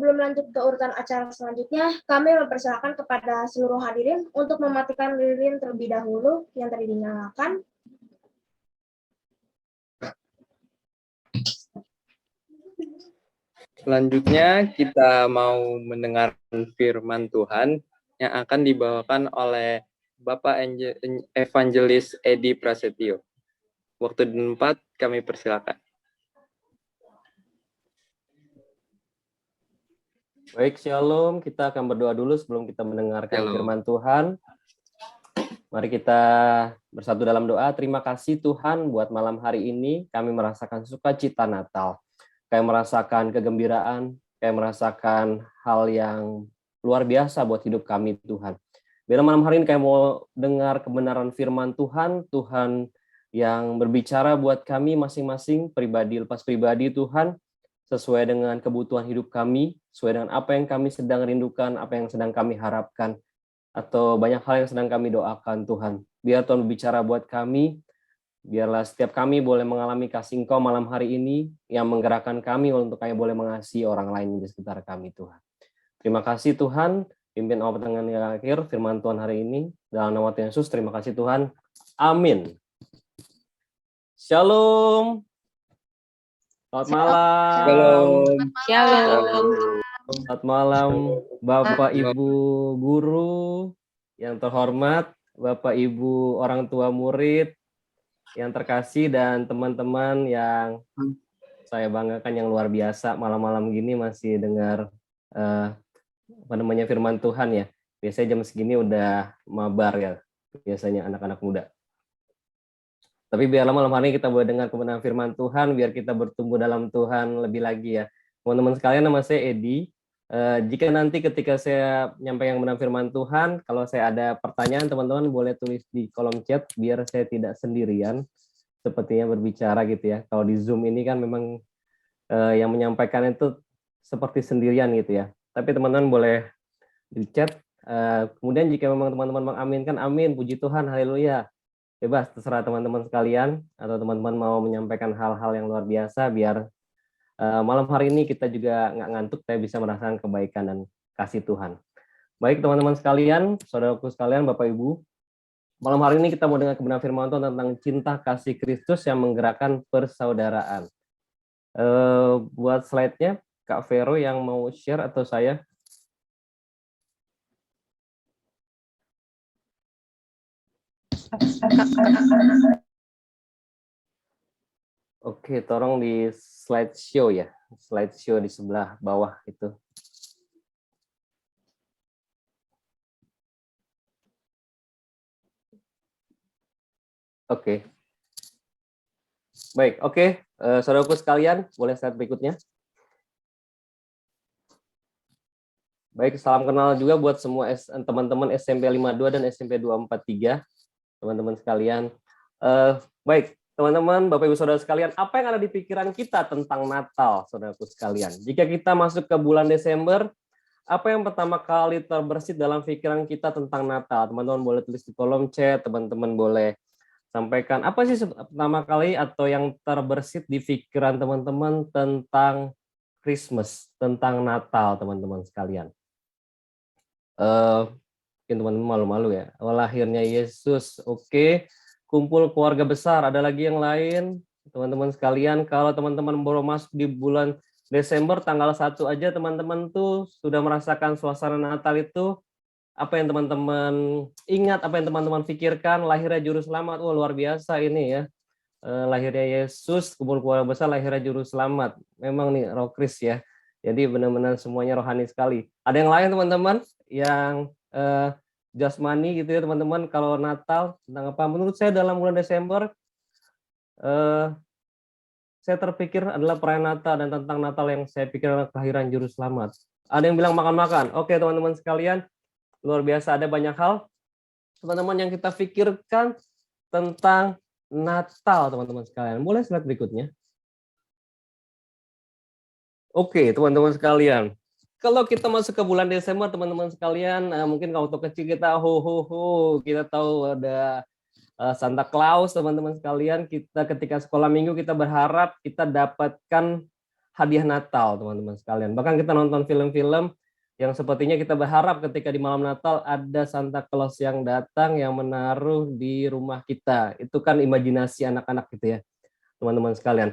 Sebelum lanjut ke urutan acara selanjutnya, kami mempersilakan kepada seluruh hadirin untuk mematikan lilin terlebih dahulu yang tadi dinyalakan. Selanjutnya kita mau mendengar firman Tuhan yang akan dibawakan oleh Bapak Evangelis Edi Prasetyo. Waktu dan tempat kami persilakan. Baik, Shalom. Kita akan berdoa dulu sebelum kita mendengarkan firman Tuhan. Mari kita bersatu dalam doa. Terima kasih Tuhan buat malam hari ini. Kami merasakan sukacita Natal. Kami merasakan kegembiraan. Kami merasakan hal yang luar biasa buat hidup kami Tuhan. Bila malam hari ini kami mau dengar kebenaran firman Tuhan. Tuhan yang berbicara buat kami masing-masing, pribadi lepas pribadi Tuhan. Sesuai dengan kebutuhan hidup kami, sesuai dengan apa yang kami sedang rindukan, apa yang sedang kami harapkan, atau banyak hal yang sedang kami doakan Tuhan. Biar Tuhan berbicara buat kami, biarlah setiap kami boleh mengalami kasih Engkau malam hari ini, yang menggerakkan kami untuk kami boleh mengasihi orang lain di sekitar kami Tuhan. Terima kasih Tuhan, pimpin awal pertengahan hingga akhir firman Tuhan hari ini, dalam nama Tuhan Yesus, terima kasih Tuhan. Amin. Shalom. Selamat malam. Shalom. Selamat malam, Bapak Ibu guru yang terhormat, Bapak Ibu orang tua murid yang terkasih, dan teman-teman yang saya banggakan yang luar biasa malam-malam gini masih dengar firman Tuhan ya. Biasanya jam segini udah mabar ya, biasanya anak-anak muda. Tapi biarlah malam hari ini kita boleh dengar kebenaran firman Tuhan, biar kita bertumbuh dalam Tuhan lebih lagi ya. Teman-teman sekalian, nama saya Edi. Jika nanti ketika saya menyampaikan kebenaran firman Tuhan, kalau saya ada pertanyaan, teman-teman boleh tulis di kolom chat, biar saya tidak sendirian sepertinya berbicara gitu ya. Kalau di Zoom ini kan memang yang menyampaikan itu seperti sendirian gitu ya. Tapi teman-teman boleh di chat. Kemudian jika memang teman-teman mengaminkan, amin, puji Tuhan, haleluya. Bebas, terserah teman-teman sekalian, atau teman-teman mau menyampaikan hal-hal yang luar biasa, biar malam hari ini kita juga nggak ngantuk, tapi bisa merasakan kebaikan dan kasih Tuhan. Baik teman-teman sekalian, saudaraku sekalian, Bapak Ibu, malam hari ini kita mau dengar kebenaran firman Tuhan tentang cinta kasih Kristus yang menggerakkan persaudaraan. Buat slide-nya, Kak Vero yang mau share atau saya? Oke, tolong di slideshow ya, slideshow di sebelah bawah itu. Oke. Baik, oke. Saudaraku sekalian, boleh slide berikutnya. Baik, salam kenal juga buat semua teman-teman SMP 52 dan SMP 243, teman-teman sekalian. Baik, teman-teman, Bapak Ibu Saudara sekalian, apa yang ada di pikiran kita tentang Natal, saudaraku sekalian? Jika kita masuk ke bulan Desember, apa yang pertama kali terbersit dalam pikiran kita tentang Natal? Teman-teman boleh tulis di kolom chat, teman-teman boleh sampaikan apa sih pertama kali atau yang terbersit di pikiran teman-teman tentang Christmas, tentang Natal, teman-teman sekalian. Mungkin teman-teman malu-malu ya. Lahirnya Yesus, oke. Kumpul keluarga besar, ada lagi yang lain, teman-teman sekalian. Kalau teman-teman baru masuk di bulan Desember tanggal 1 aja, teman-teman tuh sudah merasakan suasana Natal itu. Apa yang teman-teman ingat, apa yang teman-teman pikirkan, lahirnya Juru Selamat, wah luar biasa ini ya. Lahirnya Yesus, kumpul keluarga besar, lahirnya Juru Selamat. Memang nih Roh Kris ya. Jadi benar-benar semuanya rohani sekali. Ada yang lain teman-teman yang jasmani gitu ya teman-teman, kalau Natal tentang apa? Menurut saya dalam bulan Desember saya terpikir adalah perayaan Natal, dan tentang Natal yang saya pikir adalah kelahiran Juru Selamat. Ada yang bilang makan-makan. Oke teman-teman sekalian, luar biasa, ada banyak hal teman-teman yang kita pikirkan tentang Natal, teman-teman sekalian. Boleh slide berikutnya. Oke teman-teman sekalian, kalau kita masuk ke bulan Desember, teman-teman sekalian, mungkin kalau waktu kecil kita kita tahu ada Santa Claus, teman-teman sekalian. Kita ketika sekolah minggu kita berharap kita dapatkan hadiah Natal, teman-teman sekalian. Bahkan kita nonton film-film yang sepertinya kita berharap ketika di malam Natal ada Santa Claus yang datang yang menaruh di rumah kita. Itu kan imajinasi anak-anak gitu ya, teman-teman sekalian.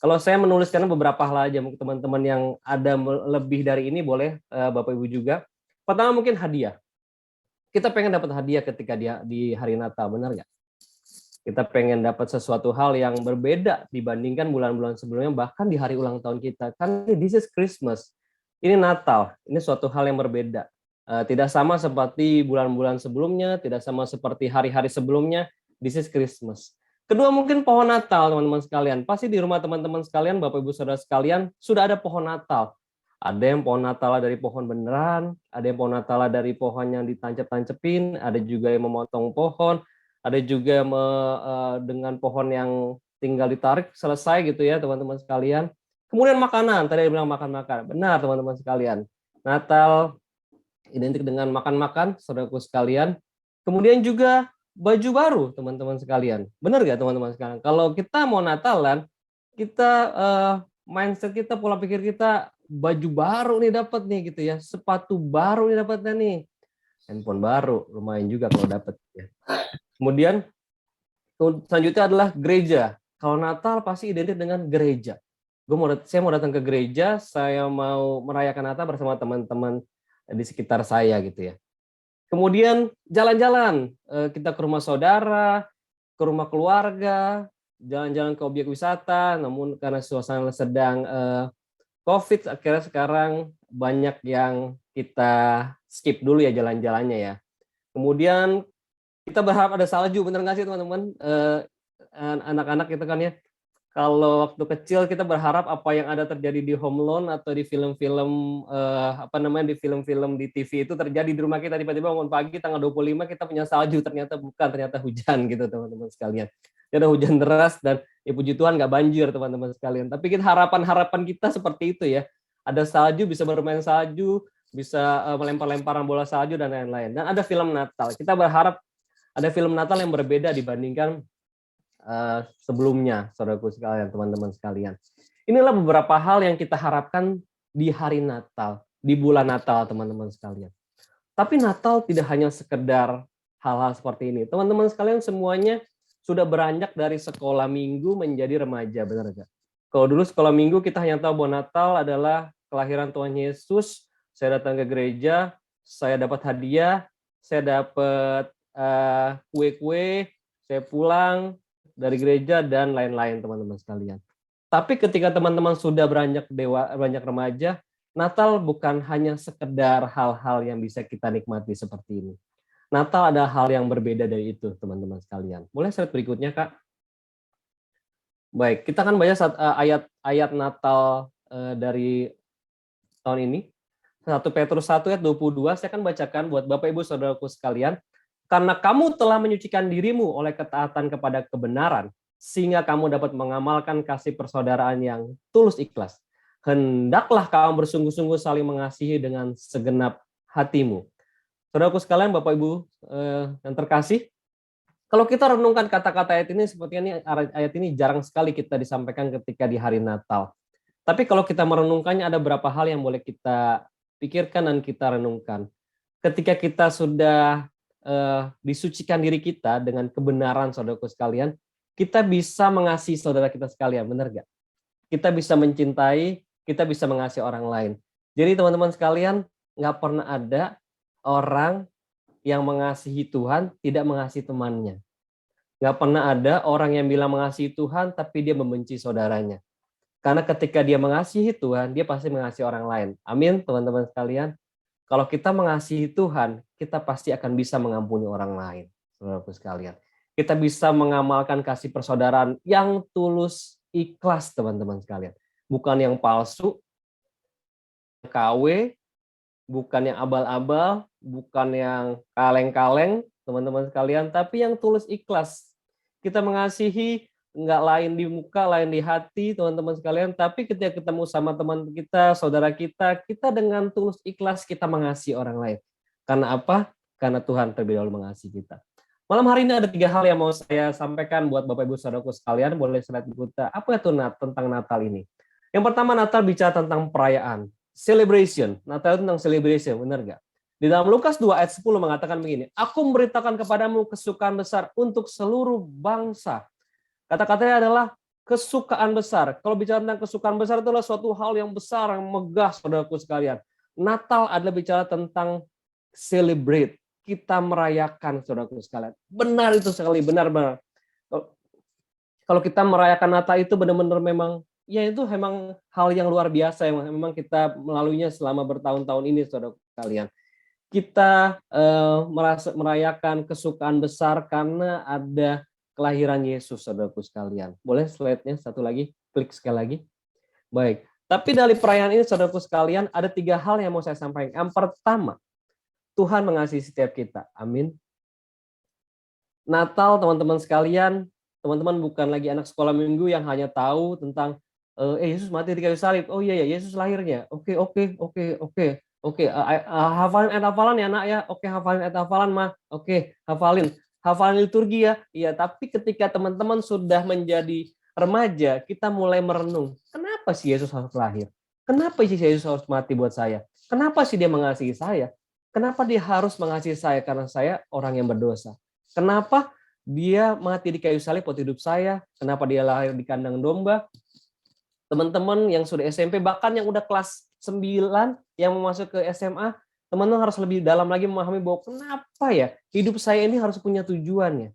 Kalau saya menuliskan beberapa hal aja, mungkin teman-teman yang ada lebih dari ini boleh, Bapak Ibu juga. Pertama mungkin hadiah. Kita pengen dapat hadiah ketika di hari Natal, benar nggak? Kita pengen dapat sesuatu hal yang berbeda dibandingkan bulan-bulan sebelumnya, bahkan di hari ulang tahun kita. Kan this is Christmas, ini Natal, ini suatu hal yang berbeda. Tidak sama seperti bulan-bulan sebelumnya, tidak sama seperti hari-hari sebelumnya, this is Christmas. Kedua mungkin pohon Natal, teman-teman sekalian. Pasti di rumah teman-teman sekalian, Bapak Ibu Saudara sekalian, sudah ada pohon Natal. Ada yang pohon Natal dari pohon beneran, ada yang pohon Natal dari pohon yang ditancap-tancepin, ada juga yang memotong pohon, ada juga dengan pohon yang tinggal ditarik selesai gitu ya, teman-teman sekalian. Kemudian makanan, tadi bilang makan-makan. Benar, teman-teman sekalian. Natal identik dengan makan-makan, saudaraku sekalian. Kemudian juga baju baru, teman-teman sekalian. Benar nggak, teman-teman sekalian? Kalau kita mau Natalan, kita mindset kita, pola pikir kita, baju baru nih dapat nih gitu ya, sepatu baru nih dapatnya nih, handphone baru, lumayan juga kalau dapat ya. Kemudian selanjutnya adalah gereja. Kalau Natal pasti identik dengan gereja. Saya mau datang ke gereja, saya mau merayakan Natal bersama teman-teman di sekitar saya gitu ya. Kemudian jalan-jalan, kita ke rumah saudara, ke rumah keluarga, jalan-jalan ke objek wisata, namun karena suasana sedang COVID, akhirnya sekarang banyak yang kita skip dulu ya jalan-jalannya ya. Kemudian kita berharap ada salju, benar nggak sih teman-teman? anak-anak itu kan ya, kalau waktu kecil kita berharap apa yang ada terjadi di Home Alone atau di film-film di film-film di TV itu terjadi di rumah kita, tiba-tiba bangun pagi tanggal 25 kita punya salju, ternyata bukan, ternyata hujan gitu teman-teman sekalian. Ada hujan deras dan ya puji Tuhan nggak banjir teman-teman sekalian. Tapi kita harapan kita seperti itu ya. Ada salju, bisa bermain salju, bisa melempar-lemparan bola salju dan lain-lain. Dan ada film Natal. Kita berharap ada film Natal yang berbeda dibandingkan sebelumnya, saudaraku sekalian, teman-teman sekalian. Inilah beberapa hal yang kita harapkan di hari Natal, di bulan Natal, teman-teman sekalian. Tapi Natal tidak hanya sekedar hal-hal seperti ini. Teman-teman sekalian semuanya sudah beranjak dari sekolah minggu menjadi remaja, benar nggak? Kalau dulu sekolah minggu kita hanya tahu bahwa Natal adalah kelahiran Tuhan Yesus, saya datang ke gereja, saya dapat hadiah, saya dapat kue-kue, saya pulang dari gereja dan lain-lain teman-teman sekalian. Tapi ketika teman-teman sudah beranjak remaja, Natal bukan hanya sekedar hal-hal yang bisa kita nikmati seperti ini. Natal ada hal yang berbeda dari itu, teman-teman sekalian. Boleh slide berikutnya, Kak? Baik, kita akan baca ayat Natal dari tahun ini. 1 Petrus 1 ayat 22, saya akan bacakan buat Bapak Ibu Saudaraku sekalian. Karena kamu telah menyucikan dirimu oleh ketaatan kepada kebenaran, sehingga kamu dapat mengamalkan kasih persaudaraan yang tulus ikhlas. Hendaklah kamu bersungguh-sungguh saling mengasihi dengan segenap hatimu. Saudaraku sekalian, Bapak Ibu yang terkasih, kalau kita renungkan kata-kata ayat ini, sepertinya ayat ini jarang sekali kita disampaikan ketika di hari Natal. Tapi kalau kita merenungkannya, ada beberapa hal yang boleh kita pikirkan dan kita renungkan. Ketika kita sudah disucikan diri kita dengan kebenaran, saudaraku sekalian, kita bisa mengasihi saudara kita sekalian, benar nggak? Kita bisa mencintai, kita bisa mengasihi orang lain. Jadi teman-teman sekalian, nggak pernah ada orang yang mengasihi Tuhan tidak mengasihi temannya. Nggak pernah ada orang yang bilang mengasihi Tuhan tapi dia membenci saudaranya. Karena ketika dia mengasihi Tuhan, dia pasti mengasihi orang lain. Amin, teman-teman sekalian. Kalau kita mengasihi Tuhan, kita pasti akan bisa mengampuni orang lain, saudaraku sekalian. Kita bisa mengamalkan kasih persaudaraan yang tulus, ikhlas, teman-teman sekalian. Bukan yang palsu, KW, bukan yang abal-abal, bukan yang kaleng-kaleng, teman-teman sekalian, tapi yang tulus, ikhlas. Kita mengasihi nggak lain di muka, lain di hati, teman-teman sekalian. Tapi ketika ketemu sama teman kita, saudara kita dengan tulus ikhlas kita mengasihi orang lain. Karena apa? Karena Tuhan terlebih dahulu mengasihi kita. Malam hari ini ada 3 hal yang mau saya sampaikan buat Bapak Ibu Saudaraku sekalian. Boleh slide berikutnya. Apa itu tentang Natal ini? Yang pertama, Natal bicara tentang perayaan, celebration. Natal itu tentang celebration, benar nggak? Di dalam Lukas 2 ayat 10 mengatakan begini, aku memberitakan kepadamu kesukaan besar untuk seluruh bangsa. Kata-katanya adalah kesukaan besar. Kalau bicara tentang kesukaan besar, itu adalah suatu hal yang besar, yang megah, saudaraku sekalian. Natal adalah bicara tentang celebrate. Kita merayakan, saudaraku sekalian. Benar itu sekali, benar-benar. Kalau kita merayakan Natal itu benar-benar memang, ya itu memang hal yang luar biasa, yang memang kita melaluinya selama bertahun-tahun ini, saudaraku sekalian. Kita merayakan kesukaan besar karena ada kelahiran Yesus, saudaraku sekalian. Boleh slide-nya satu lagi, klik sekali lagi. Baik, tapi dari perayaan ini, saudaraku sekalian, ada 3 hal yang mau saya sampaikan. Yang pertama, Tuhan mengasihi setiap kita. Amin. Natal, teman-teman sekalian, teman-teman bukan lagi anak sekolah minggu yang hanya tahu tentang Yesus mati di kayu salib. Oh iya, Yesus lahirnya. Oke. Hafalin ayat hafalan ya, Nak ya. Oke, hafalin ayat hafalan, mah. Oke, hafalin liturgi ya. Iya, tapi ketika teman-teman sudah menjadi remaja, kita mulai merenung. Kenapa sih Yesus harus lahir? Kenapa sih Yesus harus mati buat saya? Kenapa sih dia mengasihi saya? Kenapa dia harus mengasihi saya? Karena saya orang yang berdosa. Kenapa dia mati di kayu salib buat hidup saya? Kenapa dia lahir di kandang domba? Teman-teman yang sudah SMP, bahkan yang udah kelas 9, yang mau masuk ke SMA, teman-teman harus lebih dalam lagi memahami bahwa kenapa ya hidup saya ini harus punya tujuannya.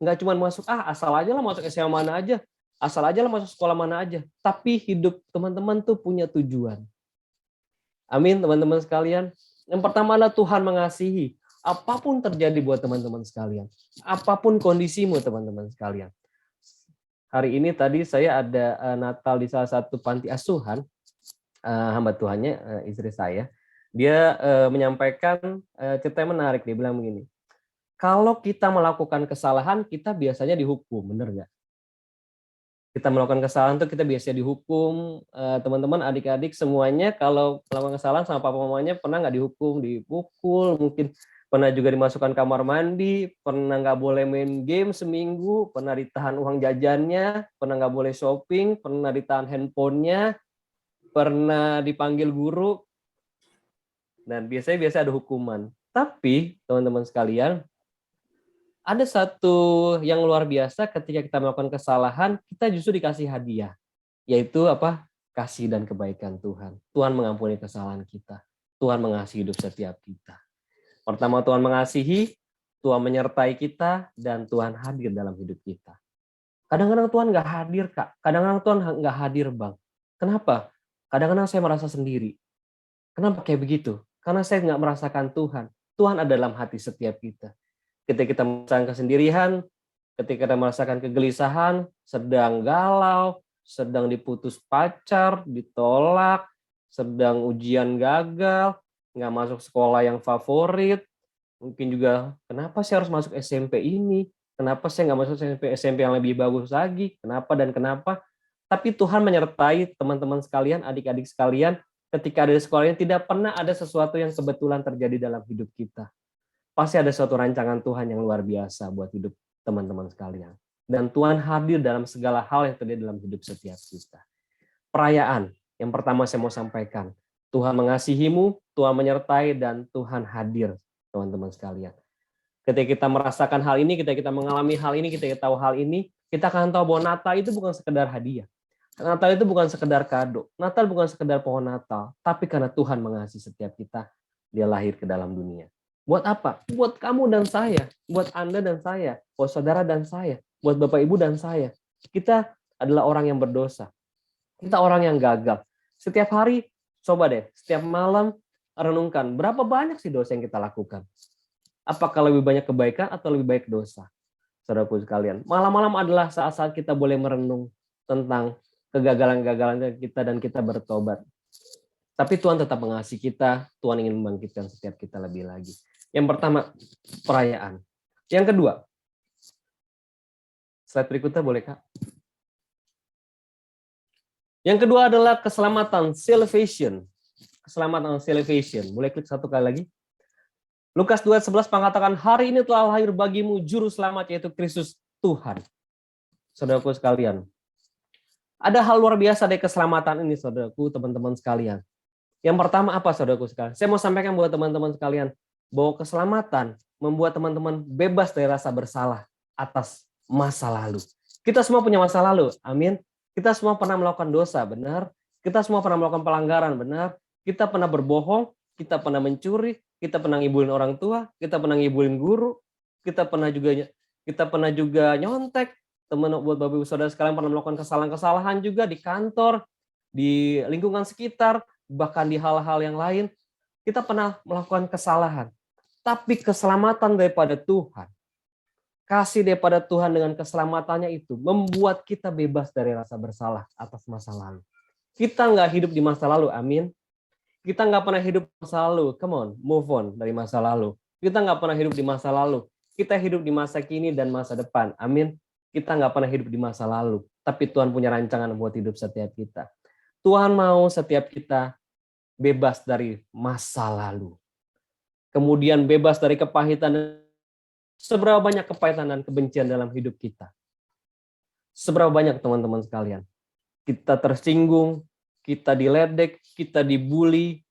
Nggak cuma masuk, asal aja lah masuk SMA mana aja, asal aja lah masuk sekolah mana aja. Tapi hidup teman-teman tuh punya tujuan. Amin, teman-teman sekalian. Yang pertama adalah Tuhan mengasihi. Apapun terjadi buat teman-teman sekalian. Apapun kondisimu, teman-teman sekalian. hari ini tadi saya ada Natal di salah satu panti asuhan, hamba Tuhannya, istri saya. Dia menyampaikan cerita yang menarik. Dia bilang begini, kalau kita melakukan kesalahan, kita biasanya dihukum, benar nggak? Kita melakukan kesalahan itu kita biasanya dihukum. Teman-teman, adik-adik semuanya kalau melakukan kesalahan sama papa mamanya pernah nggak dihukum, dipukul, mungkin pernah juga dimasukkan kamar mandi, pernah nggak boleh main game seminggu, pernah ditahan uang jajannya, pernah nggak boleh shopping, pernah ditahan handphonenya, pernah dipanggil guru, dan biasanya ada hukuman. Tapi teman-teman sekalian, ada satu yang luar biasa ketika kita melakukan kesalahan, kita justru dikasih hadiah, yaitu apa? Kasih dan kebaikan Tuhan. Tuhan mengampuni kesalahan kita. Tuhan mengasihi hidup setiap kita. Pertama, Tuhan mengasihi, Tuhan menyertai kita, dan Tuhan hadir dalam hidup kita. Kadang-kadang Tuhan nggak hadir, Kak. Kadang-kadang Tuhan nggak hadir, Bang. Kenapa? Kadang-kadang saya merasa sendiri. Kenapa kayak begitu? Karena saya nggak merasakan Tuhan. Tuhan ada dalam hati setiap kita. Ketika kita merasakan kesendirian, ketika kita merasakan kegelisahan, sedang galau, sedang diputus pacar, ditolak, sedang ujian gagal, nggak masuk sekolah yang favorit, mungkin juga kenapa saya harus masuk SMP ini, kenapa saya nggak masuk SMP yang lebih bagus lagi, kenapa dan kenapa. Tapi Tuhan menyertai teman-teman sekalian, adik-adik sekalian, ketika ada di sekolah ini tidak pernah ada sesuatu yang kebetulan terjadi dalam hidup kita. Pasti ada suatu rancangan Tuhan yang luar biasa buat hidup teman-teman sekalian. Dan Tuhan hadir dalam segala hal yang terjadi dalam hidup setiap kita. Perayaan, yang pertama saya mau sampaikan. Tuhan mengasihimu, Tuhan menyertai, dan Tuhan hadir, teman-teman sekalian. Ketika kita merasakan hal ini, ketika kita mengalami hal ini, ketika kita tahu hal ini, kita akan tahu bahwa Natal itu bukan sekedar hadiah. Natal itu bukan sekedar kado. Natal bukan sekedar pohon Natal. Tapi karena Tuhan mengasihi setiap kita, dia lahir ke dalam dunia. Buat apa? Buat kamu dan saya, buat Anda dan saya, buat saudara dan saya, buat Bapak Ibu dan saya. Kita adalah orang yang berdosa. Kita orang yang gagal. Setiap hari, coba deh, setiap malam renungkan, berapa banyak sih dosa yang kita lakukan? Apakah lebih banyak kebaikan atau lebih baik dosa? Saudaraku sekalian, malam-malam adalah saat-saat kita boleh merenung tentang kegagalan-kegagalan kita dan kita bertobat. Tapi Tuhan tetap mengasihi kita, Tuhan ingin membangkitkan setiap kita lebih lagi. Yang pertama, perayaan. Yang kedua, slide berikutnya boleh, Kak? Yang kedua adalah keselamatan, salvation. Keselamatan, salvation. Boleh klik satu kali lagi. Lukas 2:11 mengatakan, hari ini telah lahir bagimu juru selamat, yaitu Kristus Tuhan. Saudaraku sekalian, ada hal luar biasa dari keselamatan ini, saudaraku, teman-teman sekalian. Yang pertama apa, saudaraku sekalian? Saya mau sampaikan buat teman-teman sekalian, bahwa keselamatan membuat teman-teman bebas dari rasa bersalah atas masa lalu. Kita semua punya masa lalu, amin. Kita semua pernah melakukan dosa, benar. Kita semua pernah melakukan pelanggaran, benar. Kita pernah berbohong, kita pernah mencuri, kita pernah ngibulin orang tua, kita pernah ngibulin guru, kita pernah juga nyontek. Teman buat Bapak Ibu Saudara sekalian pernah melakukan kesalahan-kesalahan juga di kantor, di lingkungan sekitar, bahkan di hal-hal yang lain. Kita pernah melakukan kesalahan. Tapi keselamatan daripada Tuhan, kasih daripada Tuhan dengan keselamatannya itu membuat kita bebas dari rasa bersalah atas masa lalu. Kita nggak hidup di masa lalu, amin. Kita nggak pernah hidup di masa lalu, come on, move on dari masa lalu. Kita nggak pernah hidup di masa lalu. Kita hidup di masa kini dan masa depan, amin. Kita nggak pernah hidup di masa lalu, tapi Tuhan punya rancangan buat hidup setiap kita. Tuhan mau setiap kita bebas dari masa lalu. Kemudian bebas dari kepahitan. Seberapa banyak kepahitan dan kebencian dalam hidup kita? Seberapa banyak, teman-teman sekalian? Kita tersinggung, kita diledek, kita dibully,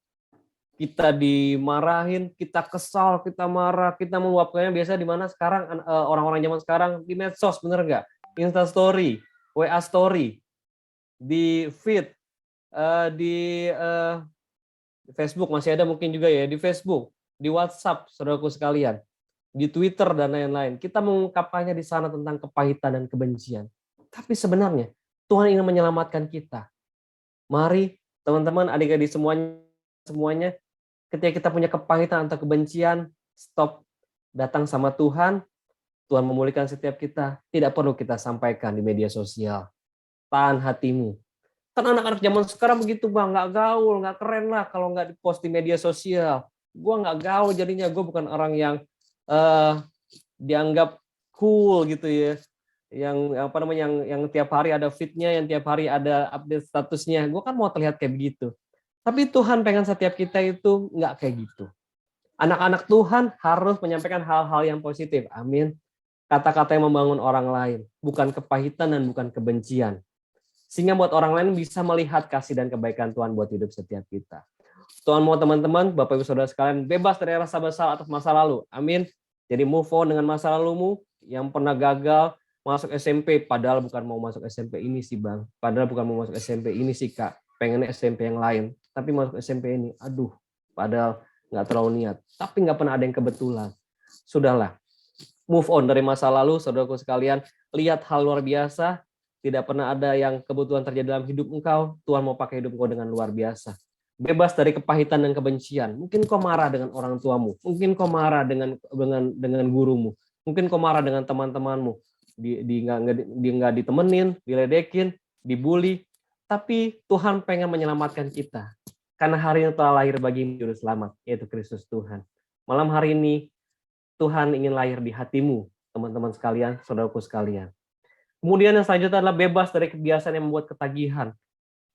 kita dimarahin, kita kesal, kita marah, kita meluapkannya biasa di mana sekarang orang-orang zaman sekarang di medsos, bener nggak? Insta story, WA story, di feed, di Facebook masih ada mungkin juga ya, di Facebook, di WhatsApp, saudaraku sekalian, di Twitter dan lain-lain. Kita mengungkapkannya di sana tentang kepahitan dan kebencian. Tapi sebenarnya Tuhan ingin menyelamatkan kita. Mari teman-teman, adik-adik semuanya, ketika kita punya kepahitan atau kebencian, stop, datang sama Tuhan, Tuhan memulihkan setiap kita, tidak perlu kita sampaikan di media sosial. Tahan hatimu. Kan anak-anak zaman sekarang begitu Bang, nggak gaul, nggak keren lah kalau nggak dipost di media sosial. Gue nggak gaul jadinya, gue bukan orang yang dianggap cool gitu ya. Yang apa namanya, yang tiap hari ada fitnya, yang tiap hari ada update statusnya. Gue kan mau terlihat kayak begitu. Tapi Tuhan pengen setiap kita itu nggak kayak gitu. Anak-anak Tuhan harus menyampaikan hal-hal yang positif. Amin. Kata-kata yang membangun orang lain, bukan kepahitan dan bukan kebencian. Sehingga buat orang lain bisa melihat kasih dan kebaikan Tuhan buat hidup setiap kita. Tuhan mau teman-teman, Bapak Ibu Saudara sekalian, bebas dari rasa bersalah atas masa lalu. Amin. Jadi move on dengan masa lalumu yang pernah gagal masuk SMP, padahal bukan mau masuk SMP ini sih Bang. Padahal bukan mau masuk SMP ini sih Kak. Pengennya SMP yang lain. Tapi masuk SMP ini, aduh, padahal nggak terlalu niat. Tapi nggak pernah ada yang kebetulan. Sudahlah. Move on dari masa lalu, saudaraku sekalian. Lihat hal luar biasa. Tidak pernah ada yang kebetulan terjadi dalam hidup engkau. Tuhan mau pakai hidup engkau dengan luar biasa. Bebas dari kepahitan dan kebencian. Mungkin kau marah dengan orang tuamu. Mungkin kau marah dengan gurumu. Mungkin kau marah dengan teman-temanmu. Nggak ditemenin, diledekin, dibully. Tapi Tuhan pengen menyelamatkan kita. Karena hari ini telah lahir bagi juru selamat, yaitu Kristus Tuhan. Malam hari ini, Tuhan ingin lahir di hatimu, teman-teman sekalian, saudaraku sekalian. Kemudian yang selanjutnya adalah bebas dari kebiasaan yang membuat ketagihan.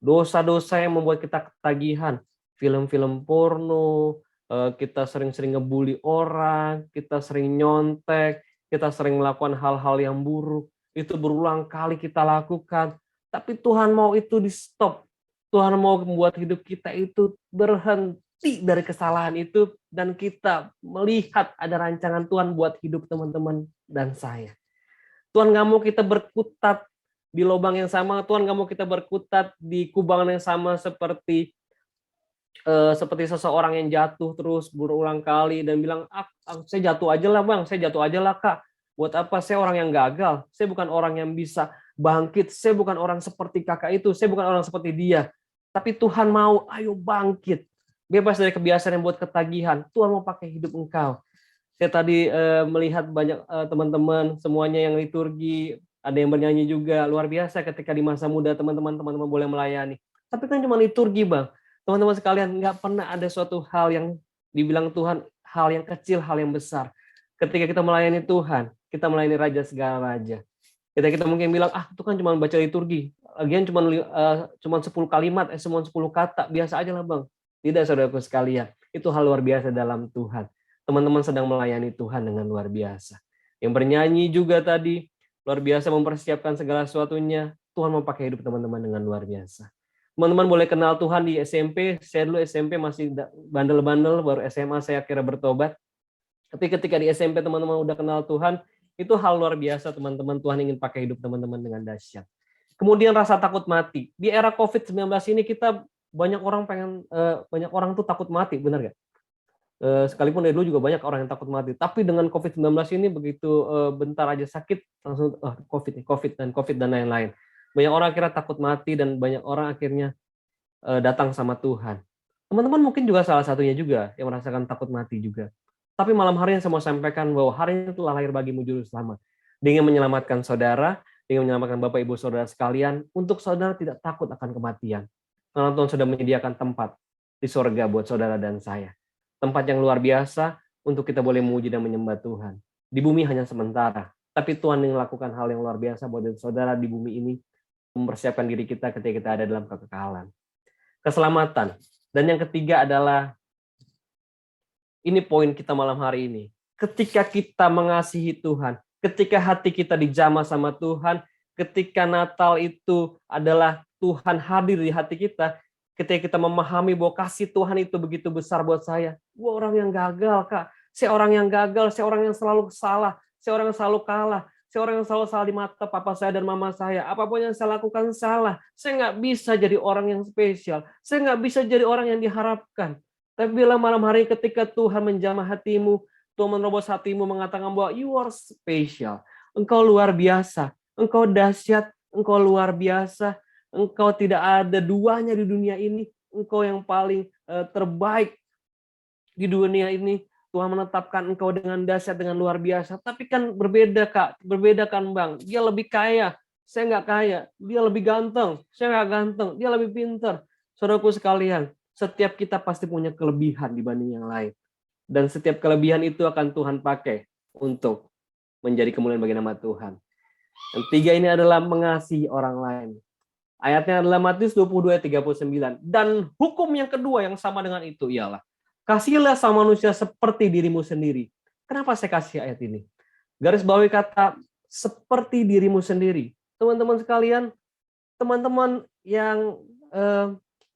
Dosa-dosa yang membuat kita ketagihan. Film-film porno, kita sering-sering ngebully orang, kita sering nyontek, kita sering melakukan hal-hal yang buruk. Itu berulang kali kita lakukan. Tapi Tuhan mau itu di stop. Tuhan mau membuat hidup kita itu berhenti dari kesalahan itu, dan kita melihat ada rancangan Tuhan buat hidup teman-teman dan saya. Tuhan nggak mau kita berkutat di lubang yang sama. Tuhan nggak mau kita berkutat di kubangan yang sama seperti seseorang yang jatuh terus berulang kali dan bilang, saya jatuh aja lah Bang, saya jatuh aja lah Kak. Buat apa? Saya orang yang gagal. Saya bukan orang yang bisa bangkit. Saya bukan orang seperti kakak itu. Saya bukan orang seperti dia. Tapi Tuhan mau, ayo bangkit. Bebas dari kebiasaan yang buat ketagihan. Tuhan mau pakai hidup engkau. Saya tadi melihat banyak teman-teman semuanya yang liturgi, ada yang bernyanyi juga, luar biasa ketika di masa muda teman-teman boleh melayani. Tapi kan cuma liturgi Bang. Teman-teman sekalian, nggak pernah ada suatu hal yang dibilang Tuhan, hal yang kecil, hal yang besar. Ketika kita melayani Tuhan, kita melayani Raja segala Raja. Ketika kita mungkin bilang, itu kan cuma baca liturgi. Lagian cuma 10 kalimat, cuma 10 kata, biasa aja lah Bang. Tidak, saudaraku sekalian. Itu hal luar biasa dalam Tuhan. Teman-teman sedang melayani Tuhan dengan luar biasa. Yang bernyanyi juga tadi, luar biasa mempersiapkan segala sesuatunya. Tuhan mau pakai hidup teman-teman dengan luar biasa. Teman-teman boleh kenal Tuhan di SMP. Saya dulu SMP masih bandel-bandel, baru SMA saya akhirnya bertobat. Tapi ketika di SMP teman-teman udah kenal Tuhan, itu hal luar biasa teman-teman. Tuhan ingin pakai hidup teman-teman dengan dahsyat. Kemudian rasa takut mati. Di era COVID-19 ini kita banyak orang tuh takut mati, benar nggak? Sekalipun dari dulu juga banyak orang yang takut mati. Tapi dengan COVID-19 ini begitu bentar aja sakit, langsung COVID dan lain-lain. Banyak orang akhirnya takut mati dan banyak orang akhirnya datang sama Tuhan. Teman-teman mungkin juga salah satunya juga yang merasakan takut mati juga. Tapi malam hari ini saya mau sampaikan bahwa hari ini telah lahir bagimu juru selamat. Dia ingin menyelamatkan saudara, dia ingin menyelamatkan Bapak Ibu Saudara sekalian, untuk saudara tidak takut akan kematian. Karena Tuhan sudah menyediakan tempat di surga buat saudara dan saya. Tempat yang luar biasa untuk kita boleh memuji dan menyembah Tuhan. Di bumi hanya sementara, tapi Tuhan ingin melakukan hal yang luar biasa buat saudara di bumi ini, mempersiapkan diri kita ketika kita ada dalam kekekalan. Keselamatan. Dan yang ketiga adalah, ini poin kita malam hari ini. Ketika kita mengasihi Tuhan, ketika hati kita dijamah sama Tuhan, ketika Natal itu adalah Tuhan hadir di hati kita, ketika kita memahami bahwa kasih Tuhan itu begitu besar buat saya. Gue orang yang gagal, Kak. Saya orang yang gagal, saya orang yang selalu salah, saya orang yang selalu kalah, saya orang yang selalu salah di mata papa saya dan mama saya. Apapun yang saya lakukan salah. Saya nggak bisa jadi orang yang spesial. Saya nggak bisa jadi orang yang diharapkan. Tapi bila malam hari ketika Tuhan menjamah hatimu, Tuhan menerobos hatimu, mengatakan bahwa you are special. Engkau luar biasa. Engkau dahsyat. Engkau luar biasa. Engkau tidak ada duanya di dunia ini. Engkau yang paling terbaik di dunia ini. Tuhan menetapkan engkau dengan dahsyat, dengan luar biasa. Tapi kan berbeda, Kak. Berbeda kan, Bang. Dia lebih kaya, saya nggak kaya. Dia lebih ganteng, saya nggak ganteng. Dia lebih pintar. Saudaraku sekalian, setiap kita pasti punya kelebihan dibanding yang lain. Dan setiap kelebihan itu akan Tuhan pakai untuk menjadi kemuliaan bagi nama Tuhan. Yang tiga ini adalah mengasihi orang lain. Ayatnya adalah Matius 22 ayat 39. Dan hukum yang kedua yang sama dengan itu ialah kasihilah sama manusia seperti dirimu sendiri. Kenapa saya kasih ayat ini? Garis bawahi kata seperti dirimu sendiri. Teman-teman sekalian, teman-teman yang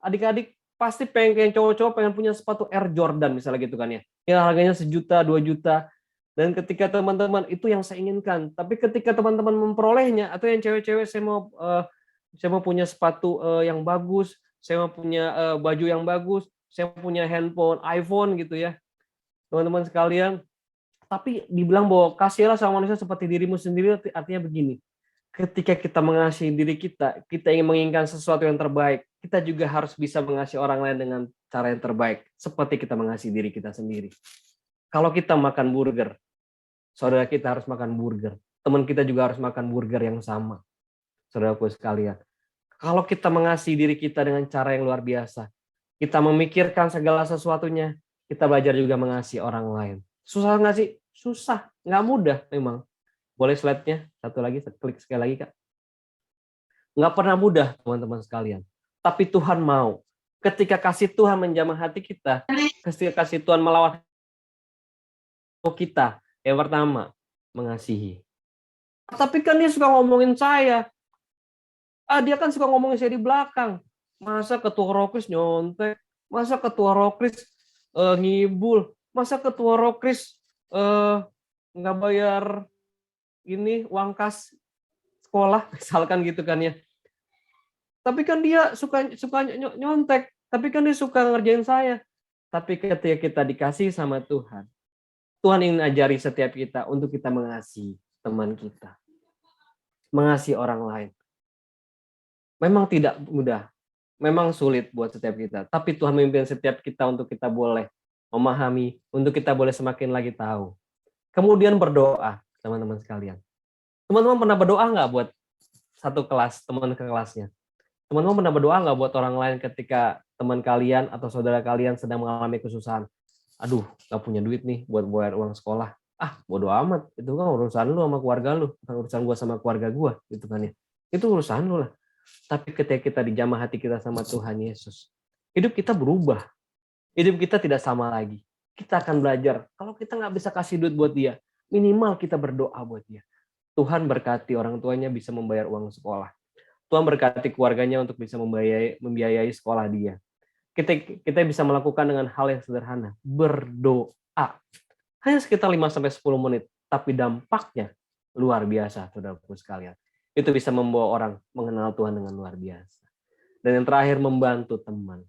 adik-adik pasti pengen cowok-cowok pengen punya sepatu Air Jordan misalnya gitu kan ya. Ya harganya 1 juta, 2 juta. Dan ketika teman-teman itu yang saya inginkan. Tapi ketika teman-teman memperolehnya atau yang cewek-cewek saya mau punya sepatu yang bagus, saya mau punya baju yang bagus, saya punya handphone, iPhone gitu ya. Teman-teman sekalian, tapi dibilang bahwa kasihilah sama manusia seperti dirimu sendiri, artinya begini. Ketika kita mengasihi diri kita ingin menginginkan sesuatu yang terbaik, kita juga harus bisa mengasihi orang lain dengan cara yang terbaik, seperti kita mengasihi diri kita sendiri. Kalau kita makan burger, saudara kita harus makan burger. Teman kita juga harus makan burger yang sama. Saudaraku sekalian. Kalau kita mengasihi diri kita dengan cara yang luar biasa, kita memikirkan segala sesuatunya, kita belajar juga mengasihi orang lain. Susah nggak sih? Susah, nggak mudah memang. Boleh slide-nya? Satu lagi, klik sekali lagi, Kak. Nggak pernah mudah, teman-teman sekalian. Tapi Tuhan mau. Ketika kasih Tuhan menjamah hati kita, ketika kasih Tuhan melawat kita, yang pertama, mengasihi. Tapi kan dia suka ngomongin saya. Dia kan suka ngomongin saya di belakang. Masa ketua Rokris nyontek? Masa ketua Rokris ngibul? Masa ketua Rokris nggak bayar ini uang kas sekolah? Misalkan gitu kan ya. Tapi kan dia suka nyontek. Tapi kan dia suka ngerjain saya. Tapi ketika kita dikasih sama Tuhan, Tuhan ingin ajari setiap kita untuk kita mengasihi teman kita. Mengasihi orang lain. Memang tidak mudah. Memang sulit buat setiap kita. Tapi Tuhan memimpin setiap kita untuk kita boleh memahami, untuk kita boleh semakin lagi tahu. Kemudian berdoa, teman-teman sekalian. Teman-teman pernah berdoa nggak buat satu kelas, teman ke kelasnya? Teman-teman pernah berdoa nggak buat orang lain ketika teman kalian atau saudara kalian sedang mengalami kesusahan? Aduh, nggak punya duit nih buat bayar uang sekolah. Bodo amat. Itu kan urusan lu sama keluarga lu. Bukan urusan gua sama keluarga gua. Gitu kan ya. Itu urusan lu lah. Tapi ketika kita dijamah hati kita sama Tuhan Yesus, hidup kita berubah. Hidup kita tidak sama lagi. Kita akan belajar. Kalau kita nggak bisa kasih duit buat dia, minimal kita berdoa buat dia. Tuhan berkati orang tuanya bisa membayar uang sekolah. Tuhan berkati keluarganya untuk bisa membiayai sekolah dia. Kita bisa melakukan dengan hal yang sederhana. Berdoa. Hanya sekitar 5-10 menit. Tapi dampaknya luar biasa, saudaraku sekalian. Itu bisa membawa orang mengenal Tuhan dengan luar biasa. Dan yang terakhir, membantu teman.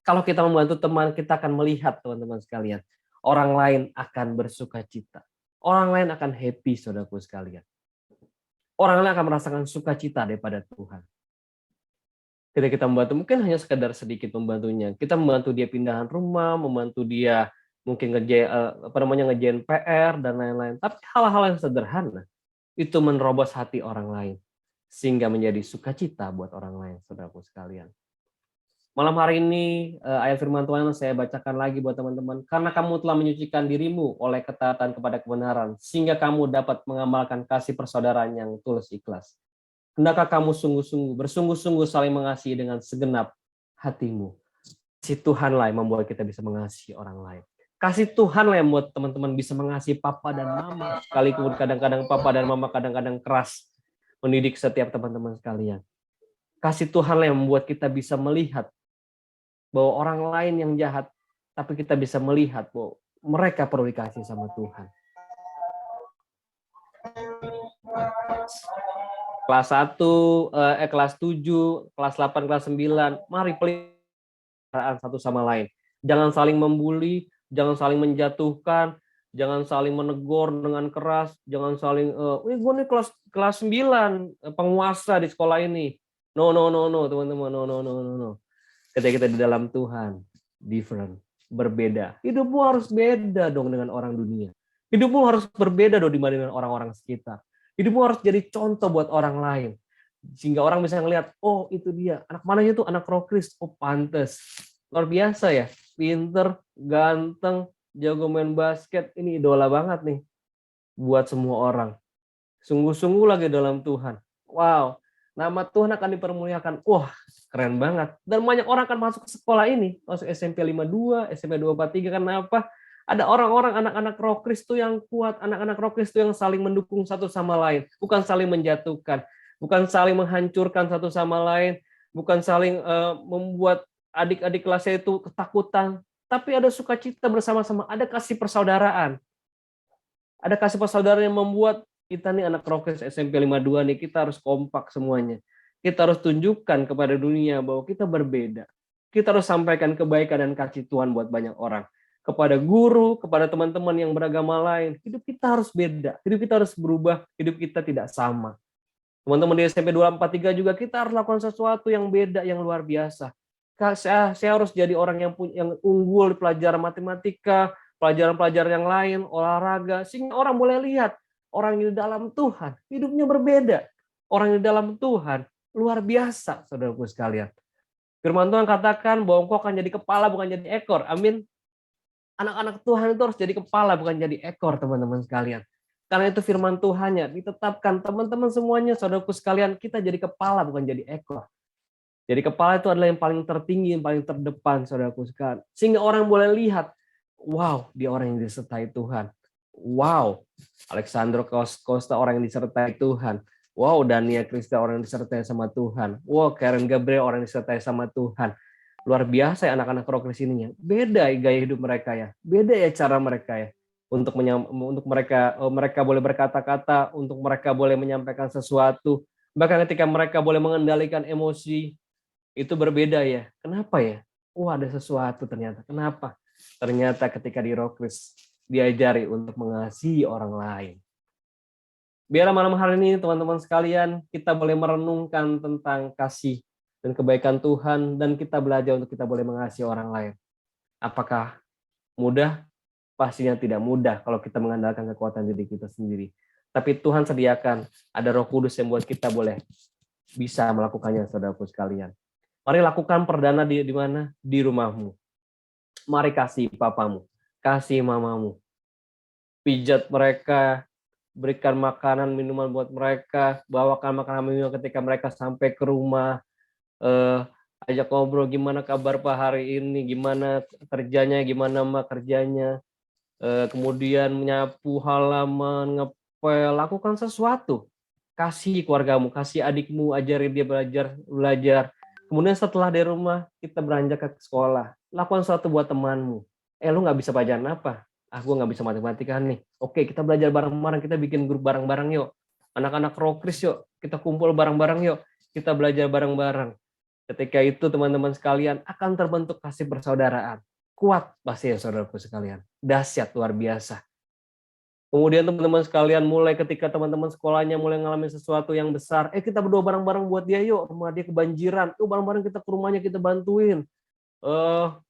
Kalau kita membantu teman, kita akan melihat, teman-teman sekalian, orang lain akan bersuka cita. Orang lain akan happy, saudaraku sekalian. Orang lain akan merasakan sukacita daripada Tuhan. Ketika kita membantu, mungkin hanya sekedar sedikit membantunya. Kita membantu dia pindahan rumah, membantu dia mungkin ngerjain PR dan lain-lain. Tapi hal-hal yang sederhana itu menerobos hati orang lain sehingga menjadi sukacita buat orang lain, saudaraku sekalian. Malam hari ini ayat firman Tuhan saya bacakan lagi buat teman-teman. Karena kamu telah menyucikan dirimu oleh ketaatan kepada kebenaran, sehingga kamu dapat mengamalkan kasih persaudaraan yang tulus ikhlas. Hendakkah kamu bersungguh-sungguh saling mengasihi dengan segenap hatimu. Kasih Tuhanlah yang membuat kita bisa mengasihi orang lain. Kasih Tuhanlah yang membuat teman-teman bisa mengasihi papa dan mama. Sekalipun kadang-kadang papa dan mama kadang-kadang keras mendidik setiap teman-teman sekalian. Kasih Tuhanlah yang membuat kita bisa melihat bahwa orang lain yang jahat, tapi kita bisa melihat bahwa mereka perlu dikasih sama Tuhan. Kelas 1, kelas 7, kelas 8, kelas 9, mari pelihara satu sama lain. Jangan saling membuli, jangan saling menjatuhkan, jangan saling menegur dengan keras, jangan saling, gue nih kelas 9, penguasa di sekolah ini. No, teman-teman, no. Ketika kita di dalam Tuhan, different. berbeda. Hidupmu harus beda dong dengan orang dunia. Hidupmu harus berbeda dong dibanding orang-orang sekitar. Hidupmu harus jadi contoh buat orang lain. Sehingga orang bisa ngelihat, oh itu dia. Anak mananya tuh anak roh Kris. Oh pantes. Luar biasa ya. Pinter, ganteng, jago main basket. Ini idola banget nih buat semua orang. Sungguh-sungguh lagi dalam Tuhan. Wow. Nama Tuhan akan dipermuliakan. Wah, keren banget. Dan banyak orang akan masuk ke sekolah ini. Masuk SMP 52, SMP 243. Kenapa? Ada orang-orang anak-anak roh Kristus yang kuat. Anak-anak roh Kristus yang saling mendukung satu sama lain. Bukan saling menjatuhkan. Bukan saling menghancurkan satu sama lain. Bukan saling membuat adik-adik kelasnya itu ketakutan. Tapi ada sukacita bersama-sama. Ada kasih persaudaraan. Ada kasih persaudaraan yang membuat kita nih anak roh Kristus SMP 52 nih, kita harus kompak semuanya. Kita harus tunjukkan kepada dunia bahwa kita berbeda. Kita harus sampaikan kebaikan dan kasih Tuhan buat banyak orang. Kepada guru, kepada teman-teman yang beragama lain. Hidup kita harus beda. Hidup kita harus berubah. Hidup kita tidak sama. Teman-teman di SMP 243 juga kita harus lakukan sesuatu yang beda, yang luar biasa. Saya harus jadi orang yang unggul di pelajaran matematika, pelajaran-pelajaran yang lain, olahraga. Sehingga orang boleh lihat. Orang yang di dalam Tuhan, hidupnya berbeda. Orang yang di dalam Tuhan, luar biasa, saudaraku sekalian. Firman Tuhan katakan bahwa engkau akan jadi kepala, bukan jadi ekor. Amin. Anak-anak Tuhan itu harus jadi kepala, bukan jadi ekor, teman-teman sekalian. Karena itu firman Tuhannya, ditetapkan teman-teman semuanya, saudaraku sekalian, kita jadi kepala, bukan jadi ekor. Jadi kepala itu adalah yang paling tertinggi, yang paling terdepan, saudaraku sekalian. Sehingga orang boleh lihat, wow, dia orang yang disertai Tuhan. Wow, Alexandro Costa orang yang disertai Tuhan. Wow, Dania Krista orang yang disertai sama Tuhan. Wow, Karen Gabriel orang yang disertai sama Tuhan. Luar biasa ya anak-anak roh Kristus ini. Beda ya gaya hidup mereka ya. Beda ya cara mereka ya. Untuk mereka boleh berkata-kata, untuk mereka boleh menyampaikan sesuatu. Bahkan ketika mereka boleh mengendalikan emosi, itu berbeda ya. Kenapa ya? Wah, ada sesuatu ternyata. Kenapa? Ternyata ketika di roh Kristus diajari untuk mengasihi orang lain. Biarlah malam hari ini teman-teman sekalian kita boleh merenungkan tentang kasih dan kebaikan Tuhan dan kita belajar untuk kita boleh mengasihi orang lain. Apakah mudah? Pastinya tidak mudah kalau kita mengandalkan kekuatan diri kita sendiri. Tapi Tuhan sediakan ada Roh Kudus yang buat kita boleh bisa melakukannya, saudaraku sekalian. Mari lakukan perdana di mana? Di rumahmu. Mari kasih papamu, kasih mamamu. Pijat mereka, berikan makanan, minuman buat mereka, bawakan makanan minuman ketika mereka sampai ke rumah, ajak ngobrol gimana kabar Pak hari ini, gimana kerjanya, gimana Mak kerjanya, kemudian menyapu halaman, ngepel, lakukan sesuatu, kasih keluargamu, kasih adikmu, ajari dia belajar. Kemudian setelah dari rumah, kita beranjak ke sekolah, lakukan sesuatu buat temanmu. Lu nggak bisa pelajaran apa? Gue nggak bisa matematika nih. Oke, kita belajar bareng-bareng, kita bikin grup bareng-bareng yuk. Anak-anak roh Kristus yuk, kita kumpul bareng-bareng yuk. Kita belajar bareng-bareng. Ketika itu teman-teman sekalian akan terbentuk kasih persaudaraan. Kuat pasti ya saudaraku sekalian. Dahsyat luar biasa. Kemudian teman-teman sekalian mulai ketika teman-teman sekolahnya mulai ngalamin sesuatu yang besar. Kita berdoa bareng-bareng buat dia yuk. Rumah dia kebanjiran. Bareng-bareng kita ke rumahnya kita bantuin.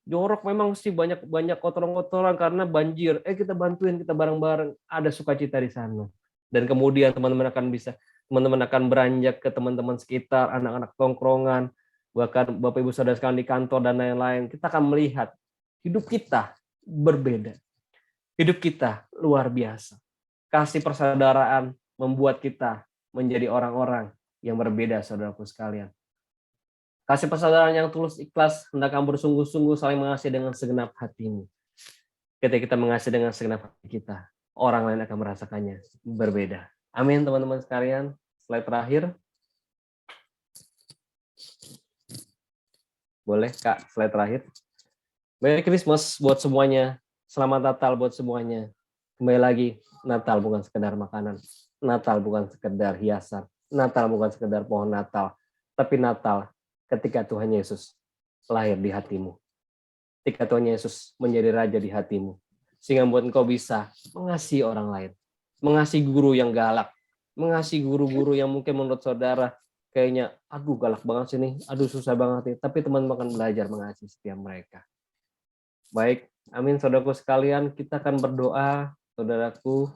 Jorok memang sih banyak kotoran-kotoran karena banjir. Kita bantuin, kita bareng-bareng, ada sukacita di sana. Dan kemudian teman-teman akan beranjak ke teman-teman sekitar, anak-anak tongkrongan, bahkan Bapak Ibu Saudara sekalian di kantor dan lain-lain. Kita akan melihat hidup kita berbeda. Hidup kita luar biasa. Kasih persaudaraan membuat kita menjadi orang-orang yang berbeda, saudaraku sekalian. Kasih persaudaraan yang tulus ikhlas, hendaklah bersungguh-sungguh saling mengasihi dengan segenap hatimu. Ketika kita mengasihi dengan segenap hati kita, orang lain akan merasakannya berbeda. Amin, teman-teman sekalian. Slide terakhir. Boleh, Kak, slide terakhir. Merry Christmas buat semuanya. Selamat Natal buat semuanya. Kembali lagi, Natal bukan sekedar makanan. Natal bukan sekedar hiasan. Natal bukan sekedar pohon Natal. Tapi Natal ketika Tuhan Yesus lahir di hatimu. Ketika Tuhan Yesus menjadi raja di hatimu. Sehingga buat engkau bisa mengasihi orang lain. Mengasihi guru yang galak. Mengasihi guru-guru yang mungkin menurut saudara kayaknya, aduh galak banget sih nih, aduh susah banget nih. Tapi teman-teman akan belajar mengasihi setiap mereka. Baik, Amin, saudaraku sekalian, kita akan berdoa, saudaraku.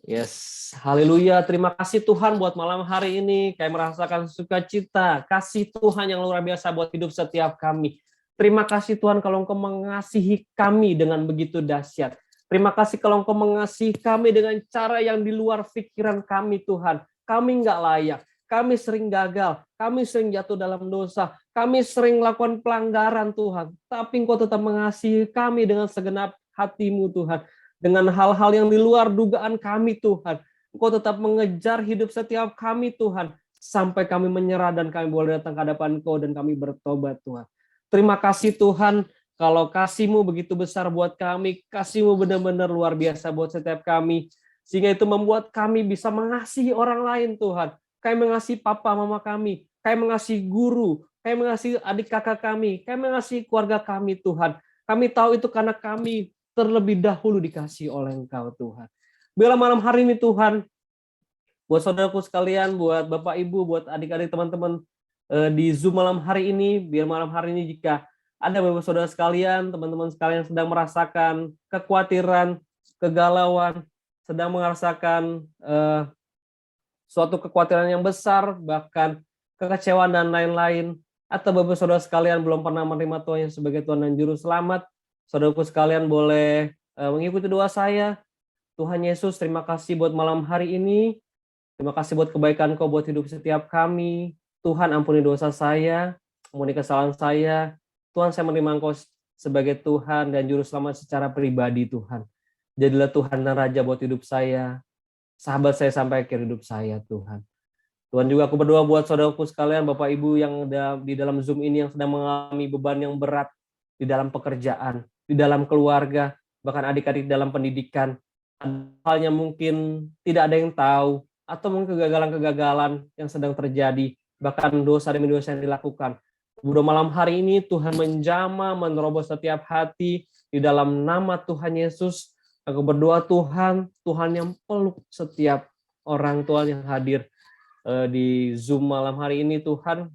Yes, haleluya. Terima kasih Tuhan buat malam hari ini. Kami merasakan sukacita, kasih Tuhan yang luar biasa buat hidup setiap kami. Terima kasih Tuhan kalau Engkau mengasihi kami dengan begitu dahsyat. Terima kasih kalau Engkau mengasihi kami dengan cara yang di luar pikiran kami Tuhan. Kami nggak layak, kami sering gagal, kami sering jatuh dalam dosa, kami sering melakukan pelanggaran Tuhan. Tapi Engkau tetap mengasihi kami dengan segenap hati-Mu Tuhan. Dengan hal-hal yang di luar dugaan kami Tuhan. Engkau tetap mengejar hidup setiap kami Tuhan. Sampai kami menyerah dan kami boleh datang ke hadapan Engkau dan kami bertobat Tuhan. Terima kasih Tuhan, kalau kasih-Mu begitu besar buat kami, kasih-Mu benar-benar luar biasa buat setiap kami, sehingga itu membuat kami bisa mengasihi orang lain Tuhan. Kami mengasihi papa mama kami, kami mengasihi guru, kami mengasihi adik kakak kami, kami mengasihi keluarga kami Tuhan. Kami tahu itu karena kami terlebih dahulu dikasihi oleh Engkau Tuhan. Biarlah malam hari ini Tuhan, buat saudaraku sekalian, buat Bapak Ibu, buat adik-adik teman-teman di Zoom malam hari ini, biar malam hari ini jika ada Bapak saudara sekalian, teman-teman sekalian sedang merasakan kekhawatiran, kegalauan, sedang merasakan suatu kekhawatiran yang besar, bahkan kekecewaan dan lain-lain, atau Bapak saudara sekalian belum pernah menerima Tuhan yang sebagai Tuhan dan Juru Selamat, saudaraku sekalian boleh mengikuti doa saya. Tuhan Yesus, terima kasih buat malam hari ini. Terima kasih buat kebaikan Kau buat hidup setiap kami. Tuhan ampuni dosa saya, ampuni kesalahan saya. Tuhan, saya menerima Engkau sebagai Tuhan dan Juru Selamat secara pribadi Tuhan. Jadilah Tuhan dan Raja buat hidup saya. Sahabat saya sampai akhir hidup saya Tuhan. Tuhan juga aku berdoa buat saudaraku sekalian, Bapak Ibu yang di dalam Zoom ini yang sedang mengalami beban yang berat di dalam pekerjaan, di dalam keluarga, bahkan adik-adik dalam pendidikan. Halnya mungkin tidak ada yang tahu, atau mungkin kegagalan-kegagalan yang sedang terjadi, bahkan dosa demi dosa yang dilakukan. Berdoa malam hari ini Tuhan menjamah, menerobos setiap hati di dalam nama Tuhan Yesus. Aku berdoa Tuhan yang peluk setiap orang Tuhan yang hadir di Zoom malam hari ini Tuhan.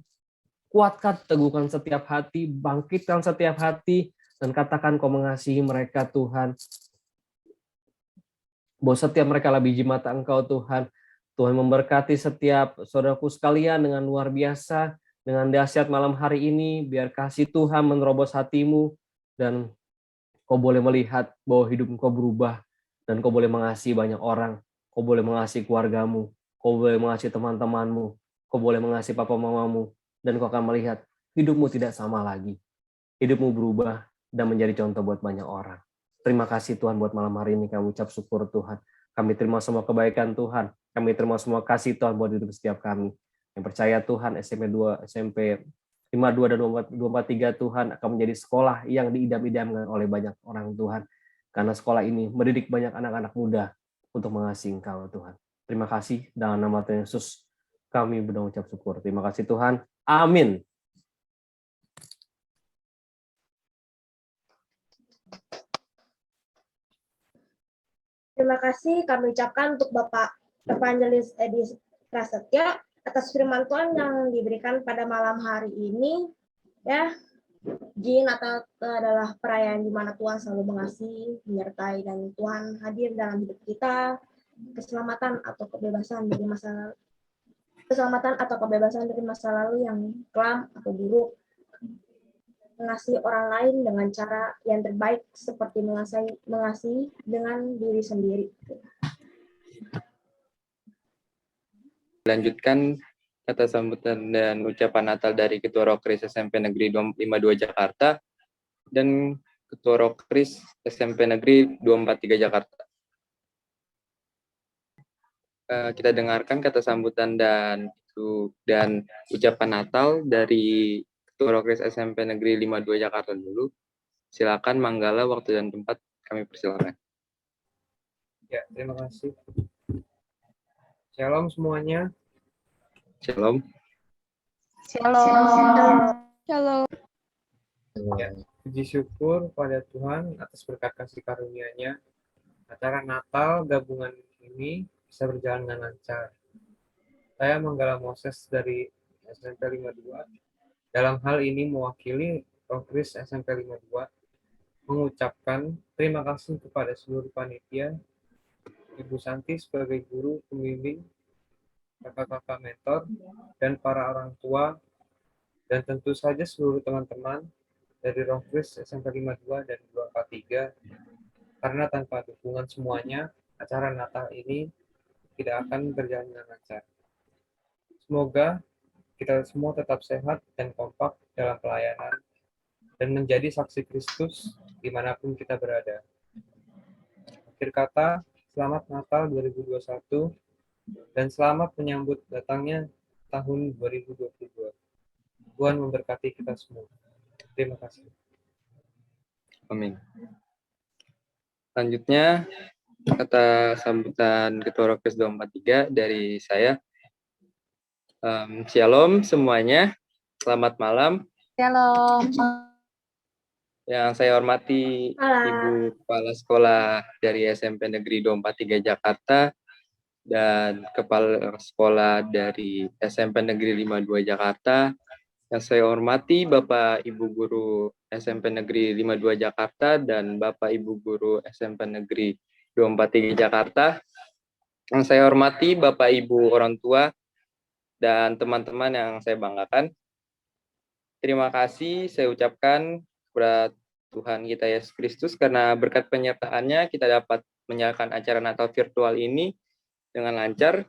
Kuatkan, teguhkan setiap hati, bangkitkan setiap hati, dan katakan Kau mengasihi mereka Tuhan. Bahwa setiap mereka adalah biji mata Engkau Tuhan. Tuhan memberkati setiap saudaraku sekalian dengan luar biasa, dengan dahsyat malam hari ini, biar kasih Tuhan menerobos hatimu, dan Kau boleh melihat bahwa hidup Kau berubah, dan Kau boleh mengasihi banyak orang, Kau boleh mengasihi keluargamu, Kau boleh mengasihi teman-temanmu, Kau boleh mengasihi papa mamamu, dan Kau akan melihat hidupmu tidak sama lagi. Hidupmu berubah dan menjadi contoh buat banyak orang. Terima kasih Tuhan buat malam hari ini, kami ucap syukur Tuhan. Kami terima semua kebaikan Tuhan, kami terima semua kasih Tuhan buat hidup setiap kami. Yang percaya Tuhan SMP 2, SMP 52 dan 243 Tuhan akan menjadi sekolah yang diidam-idamkan oleh banyak orang Tuhan. Karena sekolah ini mendidik banyak anak-anak muda untuk mengasihi Engkau Tuhan. Terima kasih dalam nama Tuhan Yesus kami berdoa ucap syukur. Terima kasih Tuhan. Amin. Terima kasih kami ucapkan untuk Bapak Evangelis Edi Prasetya atas firman Tuhan yang diberikan pada malam hari ini. Ya, Ji Natal adalah perayaan di mana Tuhan selalu mengasihi, menyertai, dan Tuhan hadir dalam hidup kita. Keselamatan atau kebebasan dari masa lalu yang kelam atau buruk. Mengasihi orang lain dengan cara yang terbaik seperti mengasihi dengan diri sendiri. Lanjutkan kata sambutan dan ucapan Natal dari Ketua Rokris SMP Negeri 52 Jakarta dan Ketua Rokris SMP Negeri 243 Jakarta. Kita dengarkan kata sambutan dan ucapan Natal dari Ketua Rokris SMP Negeri 52 Jakarta dulu. Silakan Manggala, waktu dan tempat kami persilakan. Ya, terima kasih. Shalom semuanya. Shalom. Shalom. Shalom. Ya, puji syukur pada Tuhan atas berkat kasih karunia-Nya. Acara Natal gabungan ini bisa berjalan dengan lancar. Saya Manggala Moses dari SMP 52. Dalam hal ini mewakili Rohkris SMP 52 mengucapkan terima kasih kepada seluruh panitia, Ibu Santi sebagai guru, pembimbing, kakak-kakak mentor, dan para orang tua, dan tentu saja seluruh teman-teman dari Rohkris SMP 52 dan 243, karena tanpa dukungan semuanya, acara Natal ini tidak akan berjalan dengan lancar. Semoga kita semua tetap sehat dan kompak dalam pelayanan dan menjadi saksi Kristus dimanapun kita berada. Akhir kata, selamat Natal 2021 dan selamat menyambut datangnya tahun 2022. Tuhan memberkati kita semua. Terima kasih. Amin. Selanjutnya, kata sambutan Ketua Rohkris 243 dari saya. Shalom semuanya, selamat malam. Shalom. Yang saya hormati Ibu Kepala Sekolah dari SMP Negeri 243 Jakarta dan Kepala Sekolah dari SMP Negeri 52 Jakarta. Yang saya hormati Bapak Ibu Guru SMP Negeri 52 Jakarta dan Bapak Ibu Guru SMP Negeri 243 Jakarta. Yang saya hormati Bapak Ibu orang tua dan teman-teman yang saya banggakan. Terima kasih saya ucapkan kepada Tuhan kita Yesus Kristus karena berkat penyertaannya kita dapat menjalankan acara Natal virtual ini dengan lancar.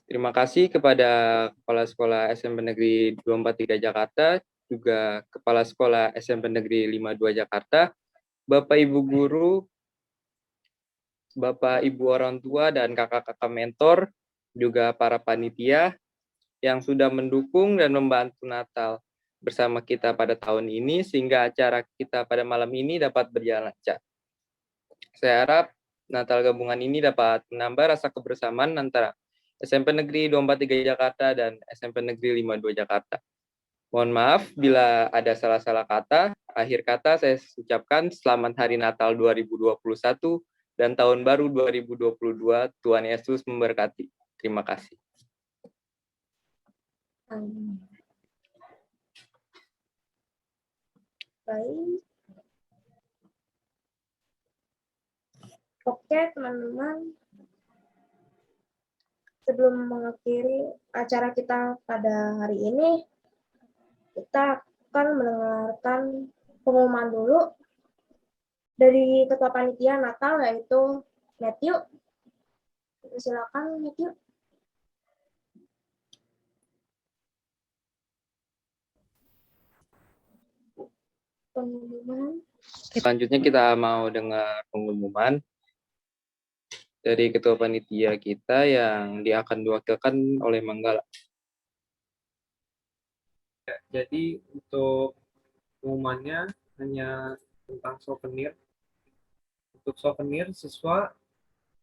Terima kasih kepada Kepala Sekolah SMP Negeri 243 Jakarta, juga Kepala Sekolah SMP Negeri 52 Jakarta, Bapak Ibu Guru, Bapak Ibu orang tua dan kakak-kakak mentor, juga para panitia yang sudah mendukung dan membantu Natal bersama kita pada tahun ini sehingga acara kita pada malam ini dapat berjalan lancar. Saya harap Natal gabungan ini dapat menambah rasa kebersamaan antara SMP Negeri 243 Jakarta dan SMP Negeri 52 Jakarta. Mohon maaf bila ada salah-salah kata. Akhir kata saya ucapkan selamat Hari Natal 2021 dan Tahun Baru 2022. Tuhan Yesus memberkati. Terima kasih. Baik. Oke, teman-teman. Sebelum mengakhiri acara kita pada hari ini, kita akan mendengarkan pengumuman dulu dari Ketua Panitia Natal, yaitu Matthew. Silakan, Matthew. Pengumuman. Selanjutnya kita mau dengar pengumuman dari Ketua Panitia kita yang dia akan diwakilkan oleh Manggala. Ya, jadi untuk pengumumannya hanya tentang souvenir. Untuk souvenir siswa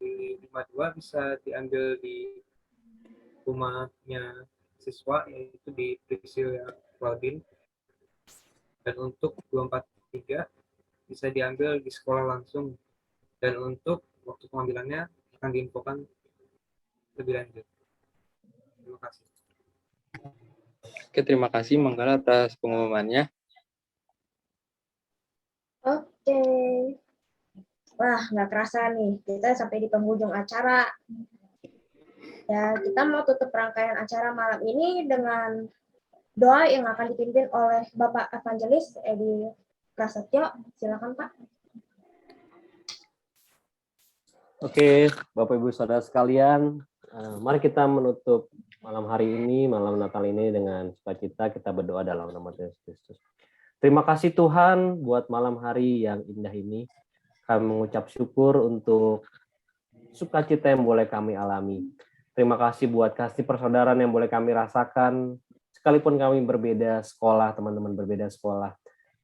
di 52 bisa diambil di rumahnya siswa, yaitu di Priscilia Claudine. Dan untuk 243 bisa diambil di sekolah langsung. Dan untuk waktu pengambilannya akan diinfokan lebih lanjut. Terima kasih. Oke, terima kasih Manggala atas pengumumannya. Oke. Wah, nggak kerasa nih, kita sampai di penghujung acara. Ya, kita mau tutup rangkaian acara malam ini dengan doa yang akan dipimpin oleh Bapak Evangelis Edi Prasetyo. Silakan, Pak. Oke, Bapak Ibu Saudara sekalian, mari kita menutup malam hari ini, malam Natal ini dengan sukacita kita berdoa dalam nama Yesus Kristus. Terima kasih Tuhan buat malam hari yang indah ini. Kami mengucap syukur untuk sukacita yang boleh kami alami. Terima kasih buat kasih persaudaraan yang boleh kami rasakan. Sekalipun kami berbeda sekolah, teman-teman berbeda sekolah.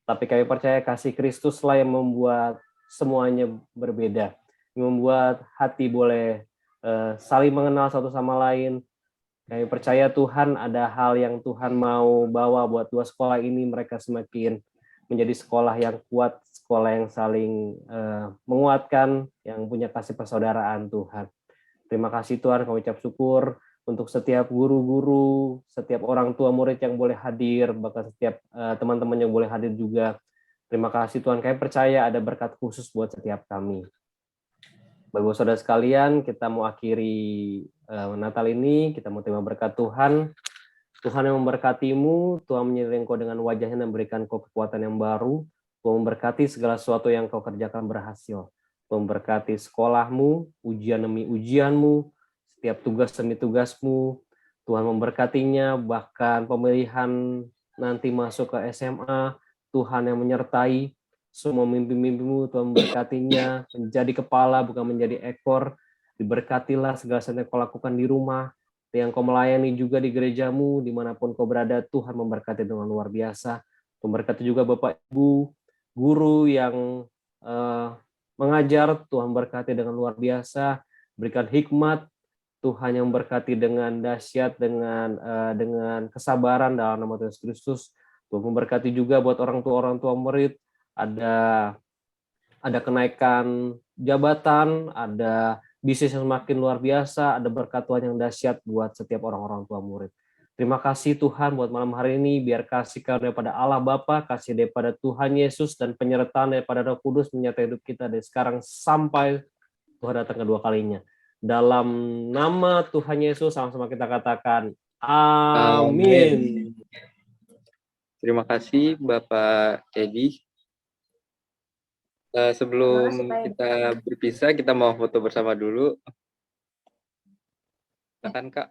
Tapi kami percaya kasih Kristuslah yang membuat semuanya berbeda. Membuat hati boleh saling mengenal satu sama lain. Kami percaya Tuhan ada hal yang Tuhan mau bawa buat dua sekolah ini, mereka semakin menjadi sekolah yang kuat, sekolah yang saling menguatkan, yang punya kasih persaudaraan Tuhan. Terima kasih Tuhan, kami ucap syukur untuk setiap guru-guru, setiap orang tua murid yang boleh hadir, bahkan setiap teman-teman yang boleh hadir juga. Terima kasih Tuhan, kami percaya ada berkat khusus buat setiap kami. Bapak saudara sekalian, kita mau akhiri Natal ini, kita mau terima berkat Tuhan. Tuhan yang memberkatimu, Tuhan menyertai engkau dengan wajahnya dan memberikan kau kekuatan yang baru. Tuhan memberkati segala sesuatu yang kau kerjakan berhasil. Tuhan memberkati sekolahmu, ujian demi ujianmu, setiap tugas demi tugasmu. Tuhan memberkatinya, bahkan pemilihan nanti masuk ke SMA, Tuhan yang menyertai semua mimpi-mimpimu, Tuhan memberkatinya, menjadi kepala bukan menjadi ekor. Diberkatilah segala sesuatu yang kau lakukan di rumah, yang kau melayani juga di gerejamu, dimanapun kau berada, Tuhan memberkati dengan luar biasa. Memberkati juga Bapak Ibu, guru yang mengajar, Tuhan berkati dengan luar biasa, berikan hikmat, Tuhan yang memberkati dengan dahsyat, dengan kesabaran dalam nama Tuhan Yesus Kristus. Tuhan memberkati juga buat orang tua murid, ada kenaikan jabatan, ada bisnis yang semakin luar biasa, ada berkat Tuhan yang dahsyat buat setiap orang-orang tua murid. Terima kasih Tuhan buat malam hari ini, biar kasih karunia daripada Allah Bapa, kasih daripada Tuhan Yesus, dan penyertaan daripada Roh Kudus menyertai hidup kita dari sekarang sampai Tuhan datang kedua kalinya. Dalam nama Tuhan Yesus, sama-sama kita katakan, amin. Terima kasih Bapak Edi. Sebelum kita berpisah, kita mau foto bersama dulu. Silakan Kak.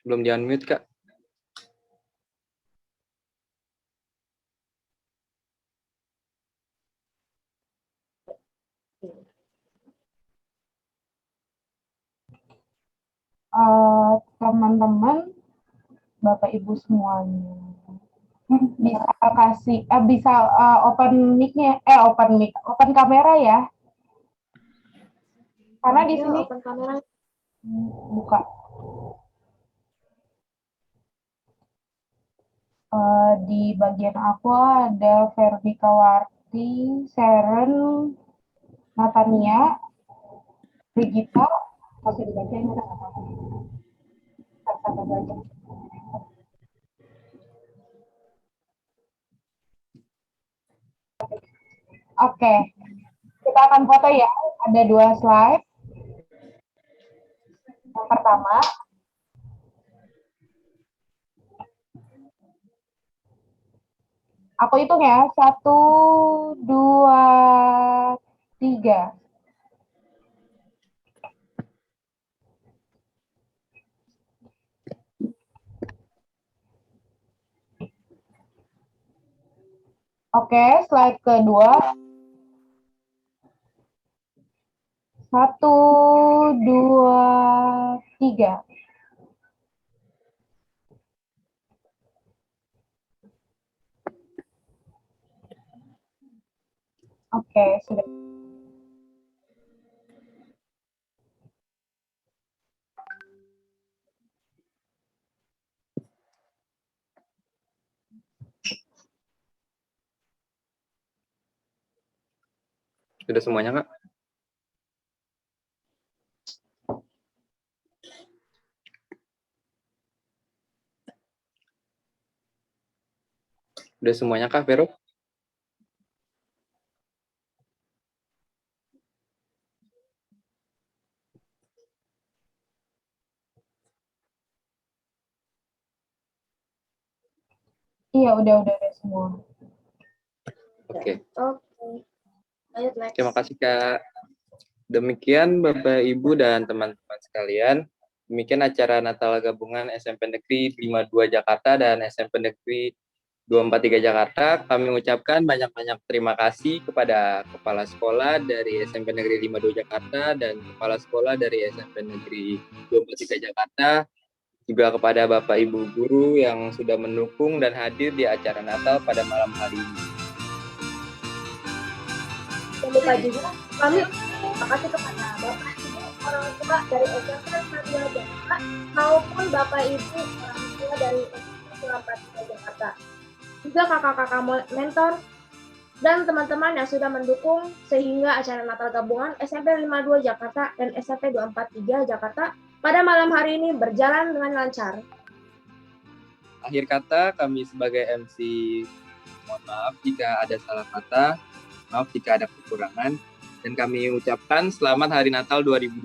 Belum di-unmute Kak. Teman-teman, Bapak Ibu semuanya, bisa kasih open mic-nya, open kamera ya, karena di sini open kamera. buka. Di bagian aku ada Vervika Warti, Seren, Natania, Brigita, masih dibacain nggak apa-apa. Sampai baca. Oke, kita akan foto ya. Ada 2 slide. Yang pertama, aku hitung ya, 1, 2, 3. Oke, slide kedua. 1, 2, 3. Oke, sudah. Sudah semuanya Kak? Sudah semuanya Kak, Vero? Iya, udah semua. Oke. Lanjut, next. Terima kasih Kak. Demikian Bapak Ibu dan teman-teman sekalian. Demikian acara Natal Gabungan SMP Negeri 52 Jakarta dan SMP Negeri 243 Jakarta. Kami mengucapkan banyak-banyak terima kasih kepada Kepala Sekolah dari SMP Negeri 52 Jakarta dan Kepala Sekolah dari SMP Negeri 243 Jakarta. Juga kepada Bapak Ibu Guru yang sudah mendukung dan hadir di acara Natal pada malam hari ini. Jangan lupa juga kami terima kasih kepada Bapak Ibu orang tua dari SMP 52 Jakarta maupun Bapak Ibu orang tua dari SMP 243 Jakarta. Juga kakak-kakak mentor dan teman-teman yang sudah mendukung sehingga acara Natal Gabungan SMP 52 Jakarta dan SMP 243 Jakarta pada malam hari ini berjalan dengan lancar. Akhir kata, kami sebagai MC mohon maaf jika ada salah kata, maaf jika ada kekurangan, dan kami ucapkan selamat Hari Natal 2021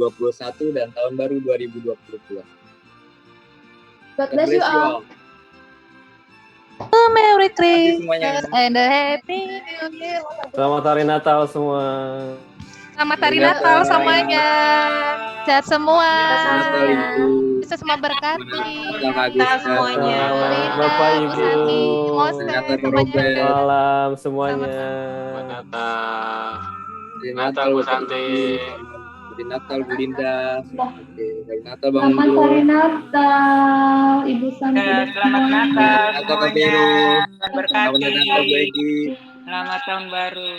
dan Tahun Baru 2022. God bless you all. Merry Christmas and a Happy New Year. Selamat Hari Natal semua. Selamat Hari Natal semuanya. Sehat semua. Bisa semua berkati. Natal semuanya. Bapak Ibu. Malam semuanya. Hari Natal Bu Santi. Hari Natal Bu Linda. Hari Natal Bang Selamat Hari Natal, Ibu Santi. Selamat Natal semuanya. Berkati. Selamat Natal Bu Egi. Selamat Tahun Baru.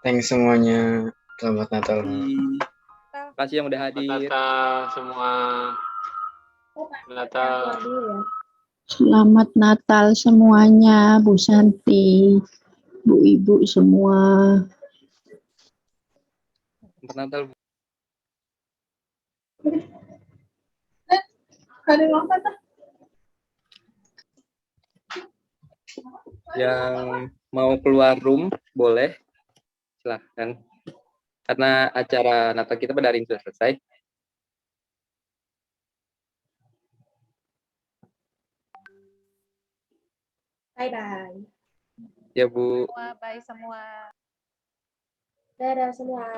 Thanks semuanya. Selamat Natal. Terima kasih yang udah hadir. Natal semua. Natal. Selamat Natal semuanya, Bu Santi, Bu Ibu semua. Selamat Natal Bu. Yang mau keluar room boleh, silahkan. Karena acara Natal kita pada hari ini sudah selesai. Bye-bye. Ya Bu. Bye semua. Dadah semua.